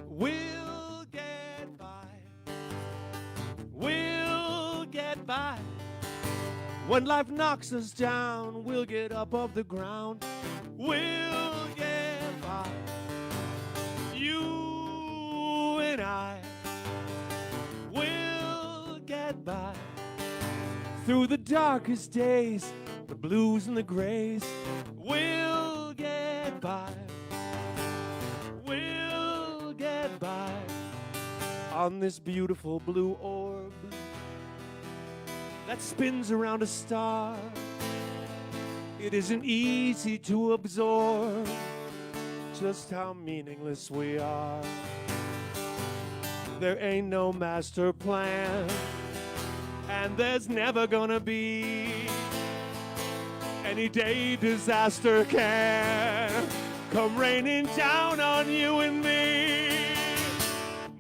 B: we'll get by. We'll get by. When life knocks us down, we'll get up off the ground. We'll get by. You and I will get by. Through the darkest days, the blues and the grays, we'll get by. We'll get by on this beautiful blue orb that spins around a star. It isn't easy to absorb just how meaningless we are. There ain't no master plan, and there's never gonna be. Any day disaster can come raining down on you and me.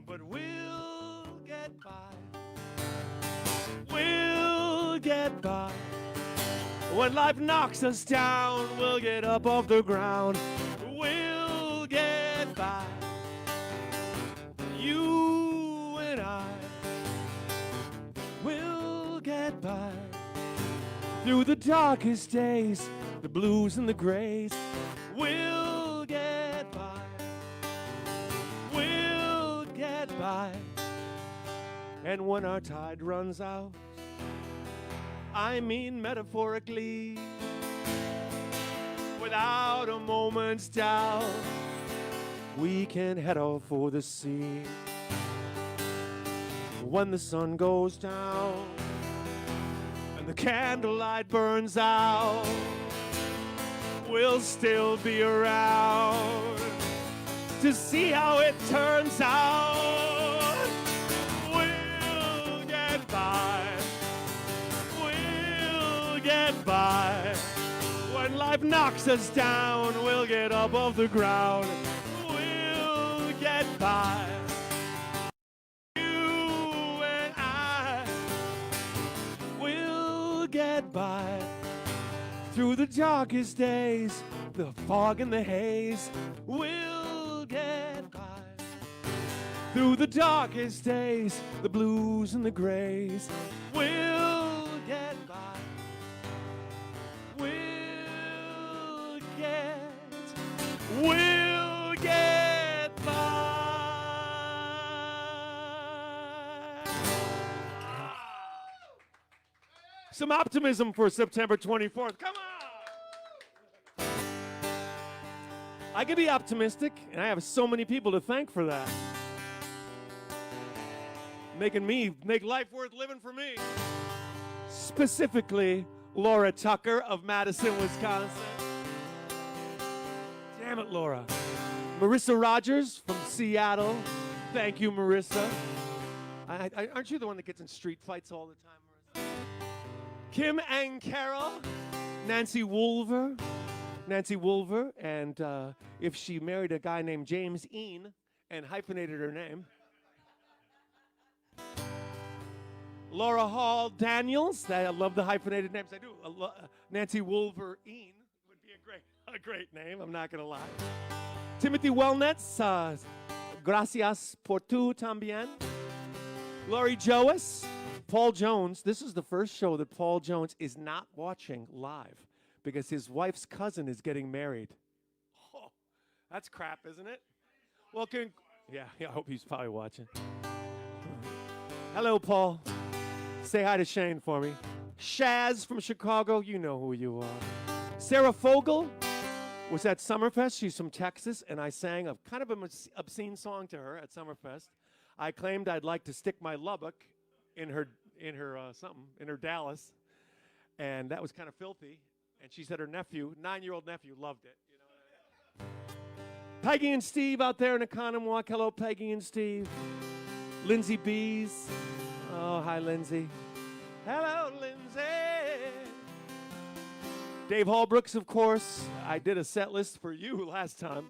B: But we'll get by. We'll get by. When life knocks us down, we'll get up off the ground. We'll get by. You and I will get by. Through the darkest days, the blues and the grays, we'll get by. We'll get by. And when our tide runs out, I mean metaphorically, without a moment's doubt, we can head off for the sea. When the sun goes down and the candlelight burns out, we'll still be around to see how it turns out. We'll get by. We'll get by. When life knocks us down, we'll get up off the ground. We'll get by. You and I will get by. Through the darkest days, the fog and the haze, we'll get by. Through the darkest days, the blues and the grays, we'll get by. We'll get by. Some optimism for September 24th. Come on! I can be optimistic, and I have so many people to thank for that. Make life worth living for me. Specifically, Laura Tucker of Madison, Wisconsin. Damn it, Laura. Marissa Rogers from Seattle. Thank you, Marissa. Aren't you the one that gets in street fights all the time, Marissa? Kim and Carol. Nancy Wolver. And if she married a guy named James Ean and hyphenated her name. Laura Hall Daniels. I love the hyphenated names. I do. Nancy Wolver Ean would be a great name. I'm not going to lie. Timothy Wellnetz. Gracias por tu también. Laurie Joas. Paul Jones. This is the first show that Paul Jones is not watching live because his wife's cousin is getting married. Oh, that's crap, isn't it? Well, yeah, I hope he's probably watching. Hello, Paul. Say hi to Shane for me. Shaz from Chicago, you know who you are. Sarah Fogel was at Summerfest. She's from Texas, and I sang a kind of an obscene song to her at Summerfest. I claimed I'd like to stick my Lubbock in her Dallas, and that was kind of filthy. And she said her nephew, 9-year-old nephew, loved it. You know? Peggy and Steve out there in Economwalk. Hello, Peggy and Steve. Lindsay Bees. Oh, hi, Lindsay. Hello, Lindsay. Dave Hallbrooks, of course. I did a set list for you last time.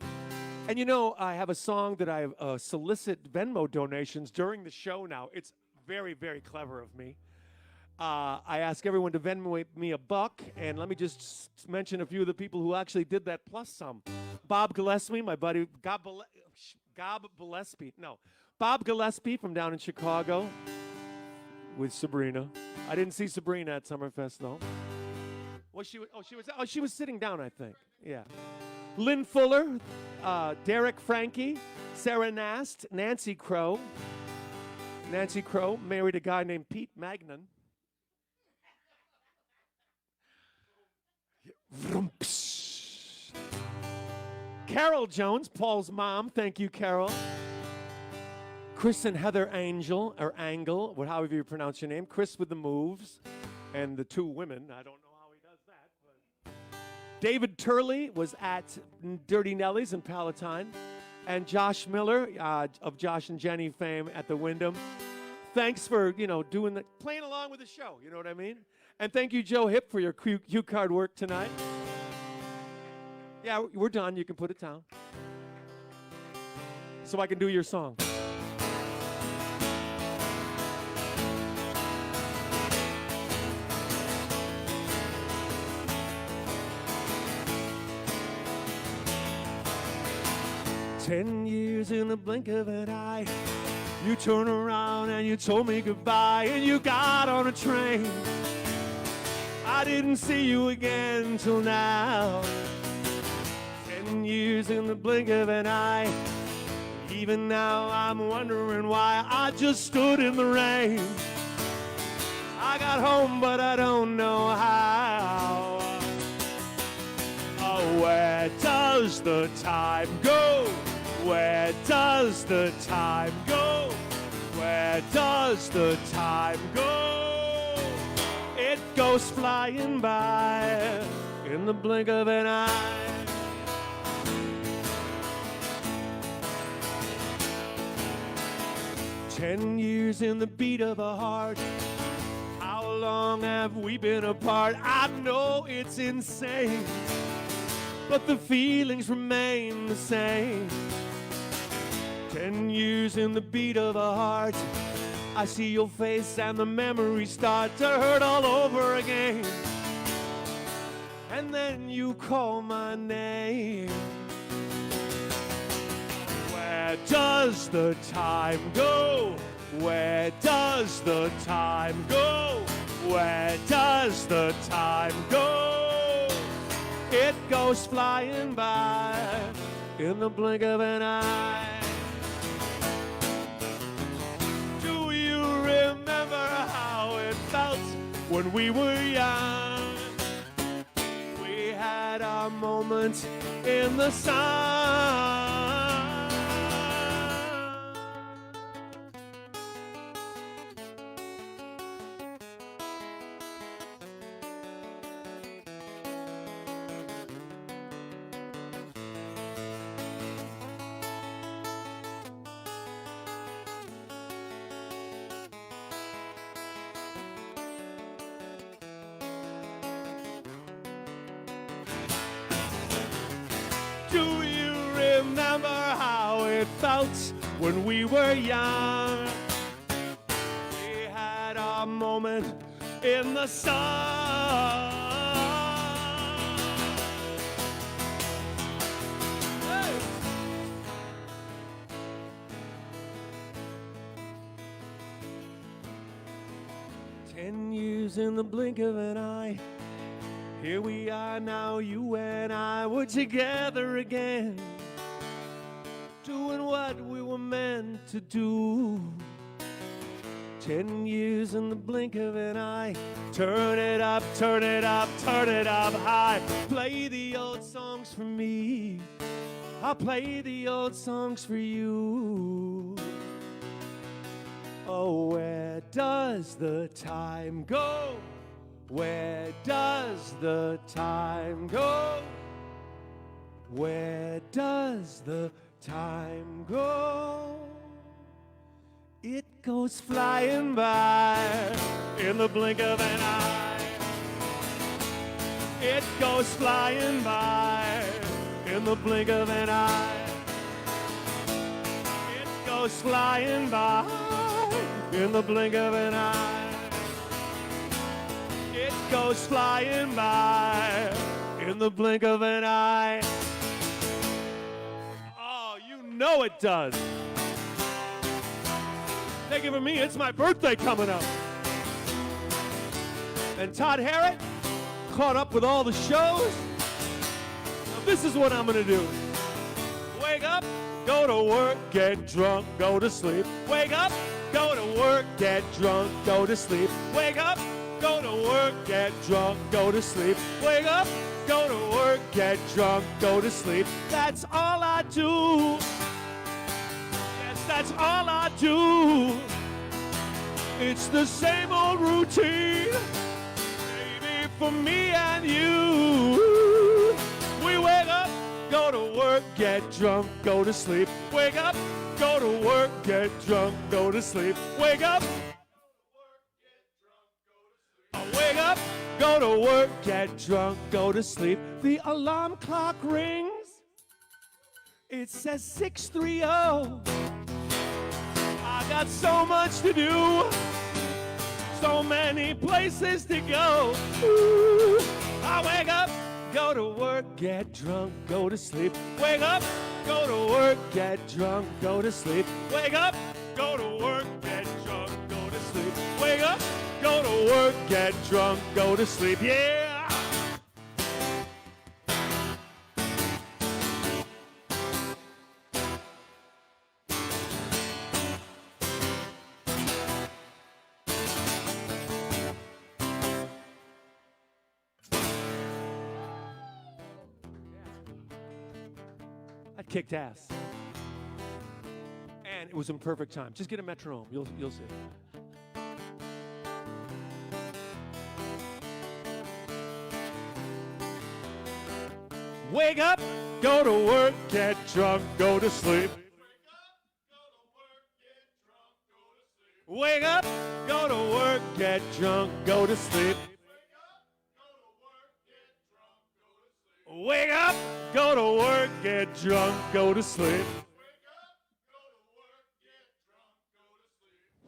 B: And you know, I have a song that I solicit Venmo donations during the show now. It's very, very clever of me. I ask everyone to Venmo me $1, and let me just mention a few of the people who actually did that plus some. Bob Gillespie, my buddy. Bob Gillespie from down in Chicago with Sabrina. I didn't see Sabrina at Summerfest though. She was sitting down, I think. Yeah. Lynn Fuller, Derek Frankie, Sarah Nast, Nancy Crow. Nancy Crow married a guy named Pete Magnan. Carol Jones, Paul's mom. Thank you, Carol. Chris and Heather Angel, or Angle, however you pronounce your name. Chris with the moves. And the two women. I don't know how he does that. But David Turley was at Dirty Nellies in Palatine. And Josh Miller of Josh and Jenny fame at the Wyndham. Thanks for, playing along with the show. You know what I mean? And thank you, Joe Hip, for your cue card work tonight. Yeah, we're done. You can put it down. So I can do your song. "10 years in the blink of an eye. You turned around and you told me goodbye, and you got on a train. I didn't see you again till now. 10 years in the blink of an eye. Even now I'm wondering why I just stood in the rain. I got home but I don't know how. Oh, where does the time go? Where does the time go? Where does the time go? It goes flying by in the blink of an eye. "10 years in the beat of a heart. How long have we been apart? I know it's insane, but the feelings remain the same. 10 years in the beat of a heart. I see your face and the memories start to hurt all over again. And then you call my name. Where does the time go? Where does the time go? Where does the time go? It goes flying by in the blink of an eye. Do you remember how it felt when we were young? We had our moment in the sun. Do you remember how it felt when we were young? We had our moment in the sun. Hey. "10 years in the blink of an eye. Here we are now, you and I were together again, doing what we were meant to do. 10 years in the blink of an eye. Turn it up, turn it up, turn it up high. Play the old songs for me. I'll play the old songs for you. Oh, where does the time go? Where does the time go? Where does the time go? It goes flying by in the blink of an eye. It goes flying by in the blink of an eye. It goes flying by in the blink of an eye. It goes flying by in the blink of an eye. Oh, you know it does. Thank you for me, it's my birthday coming up. And Todd Harrod caught up with all the shows. Now this is what I'm gonna do. Wake up, go to work, get drunk, go to sleep. Wake up, go to work, get drunk, go to sleep. Wake up, go to work, get drunk, go to sleep. Wake up, go to work, get drunk, go to sleep. That's all I do. Yes, that's all I do. It's the same old routine, baby, for me and you. We wake up, go to work, get drunk, go to sleep. Wake up, go to work, get drunk, go to sleep. Wake up, wake up, go to work, get drunk, go to sleep. The alarm clock rings. It says 6:30. I got so much to do, so many places to go. Ooh, I wake up, go to work, get drunk, go to sleep. Wake up, go to work, get drunk, go to sleep. Wake up, go to work, get drunk, go to sleep. Wake up, go to work, get drunk, go to sleep. Yeah! That kicked ass. And it was in perfect time. Just get a metronome. You'll see. Wake up, go to work, get drunk, go to sleep. Wake up, go to work, get drunk, go to sleep. Wake up, go to work, get drunk, go to sleep.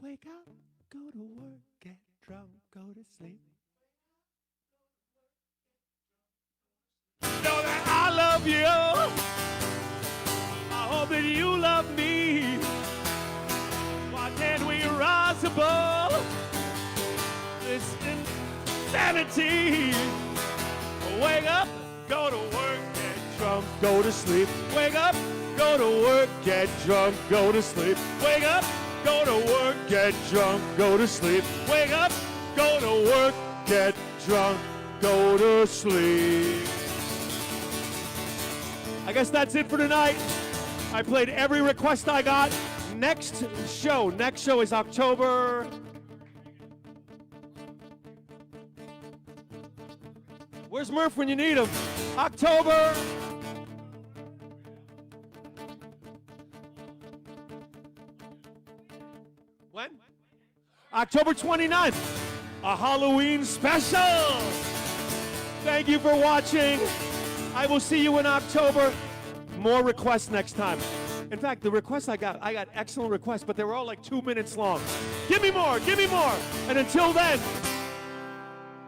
B: Wake up, go to work, get drunk, go to sleep. Know that I love you. I hope that you love me. Why can't we rise above this insanity? Wake up, go to work, get drunk, go to sleep. Wake up, go to work, get drunk, go to sleep. Wake up, go to work, get drunk, go to sleep. Wake up, go to work, get drunk, go to sleep. I guess that's it for tonight. I played every request I got. Next show is October. Where's Murph when you need him? October. When? October 29th. A Halloween special. Thank you for watching. I will see you in October. More requests next time. In fact, the requests I got excellent requests, but they were all like 2 minutes long. Give me more, give me more. And until then,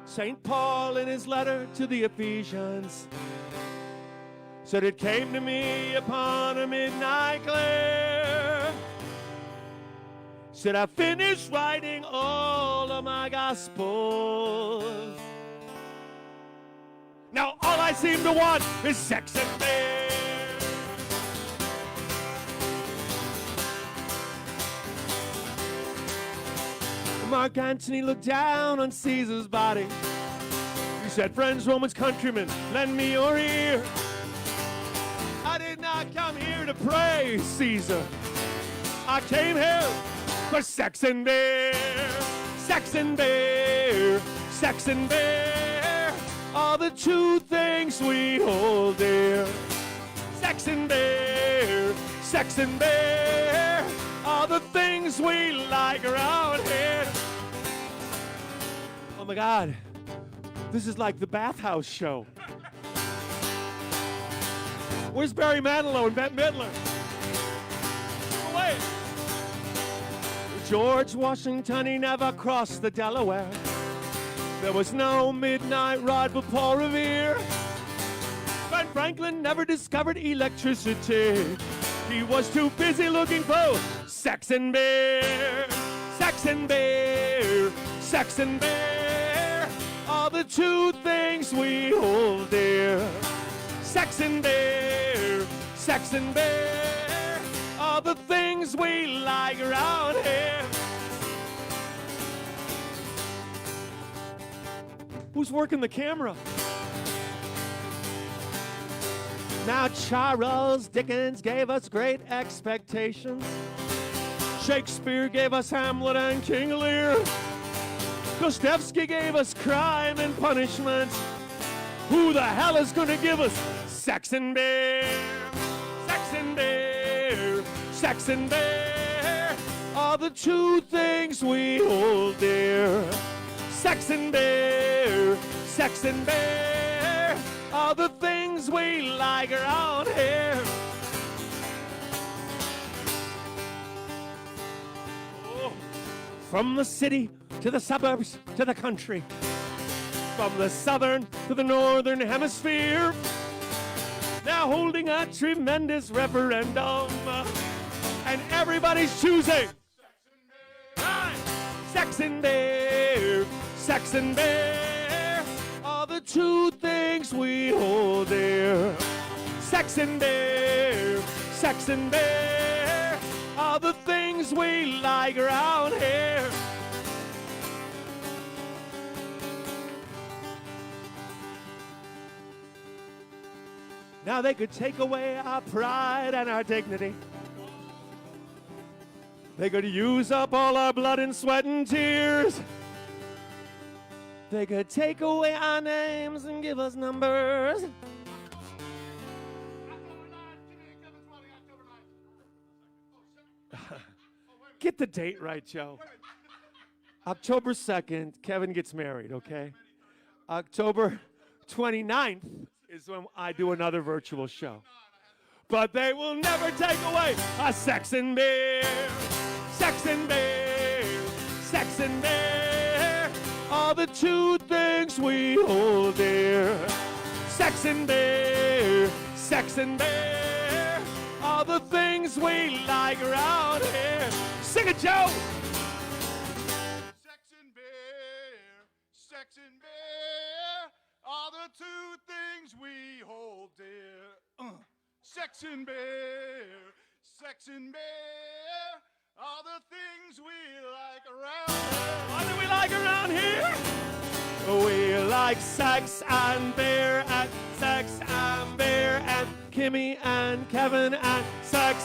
B: St. Paul in his letter to the Ephesians said, it came to me upon a midnight glare. Said, I finished writing all of my gospels. Now all I seem to want is sex and beer. Mark Antony looked down on Caesar's body. He said, friends, Romans, countrymen, lend me your ear. I did not come here to praise Caesar. I came here for sex and beer. Sex and beer. Sex and beer. All the two things we hold dear. Sex and beer. Sex and beer. All the things we like around here. Oh my God, this is like the bathhouse show. Where's Barry Manilow and Bette Midler? Oh, wait. George Washington, he never crossed the Delaware. There was no midnight ride for Paul Revere. Ben Franklin never discovered electricity. He was too busy looking for sex and beer, sex and beer, sex and beer, are the two things we hold dear. Sex and beer, sex and beer, are the things we like around here. Who's working the camera? Now Charles Dickens gave us great expectations. Shakespeare gave us Hamlet and King Lear. Dostoevsky gave us Crime and Punishment. Who the hell is gonna give us sex and beer? Sex and beer, sex and beer, are the two things we hold dear. Sex and beer, sex and beer, are the things we like around here. Oh. From the city to the suburbs to the country, from the southern to the northern hemisphere, now holding a tremendous referendum, and everybody's choosing sex and beer, sex and beer, are the two things we hold dear. Sex and beer, sex and beer, are the things we like around here. Now they could take away our pride and our dignity. They could use up all our blood and sweat and tears. They could take away our names and give us numbers. Get the date right, Joe. October 2nd, Kevin gets married, okay? October 29th is when I do another virtual show. But they will never take away our sex and beer. Sex and beer, sex and beer, are the two things we hold dear. Sex and beer, sex and beer, are the things we like around here. Sing it, Joe!
A: Sex and beer, sex and beer, are the two things we hold dear. Sex and beer, sex and beer, are the things we like around here.
B: What do we like around here? We like sex and beer and sex and beer and Kimmy and Kevin and sex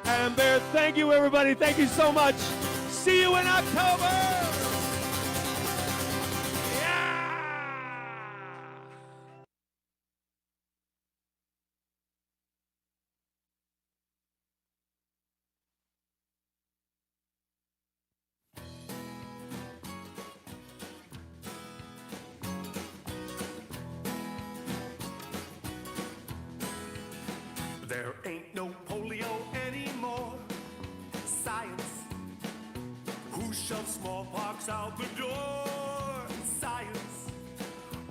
B: and beer. Thank you, everybody. Thank you so much. See you in October.
C: There ain't no polio anymore. Science. Who shoved smallpox out the door? Science.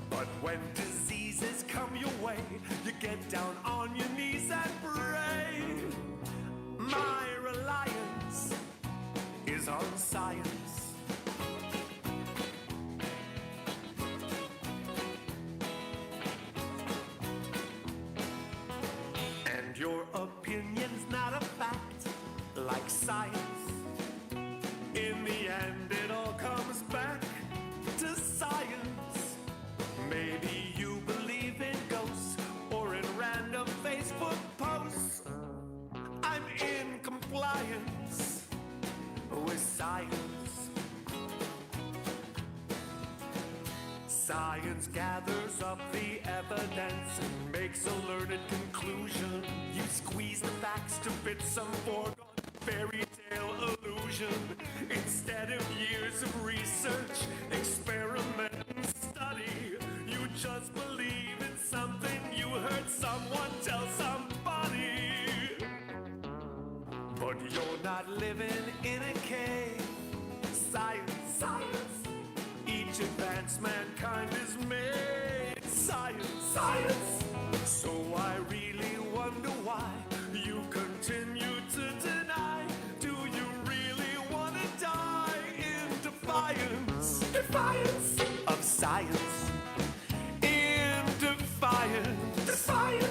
C: But when diseases come your way, you get down on your knees and pray. My reliance is on science. Your opinion's not a fact, like science. In the end, it all comes back to science. Maybe you believe in ghosts or in random Facebook posts. I'm in compliance with science. Science gathers up the evidence and makes a learned conclusion. You squeeze the facts to fit some foregone fairy tale illusion. Instead of years of research, experiment and study, you just believe in something you heard someone tell somebody. But you're not living in a cave. Science, science. Each advance mankind is made. Science, science. So I really wonder why you continue defiance of science. In defiance.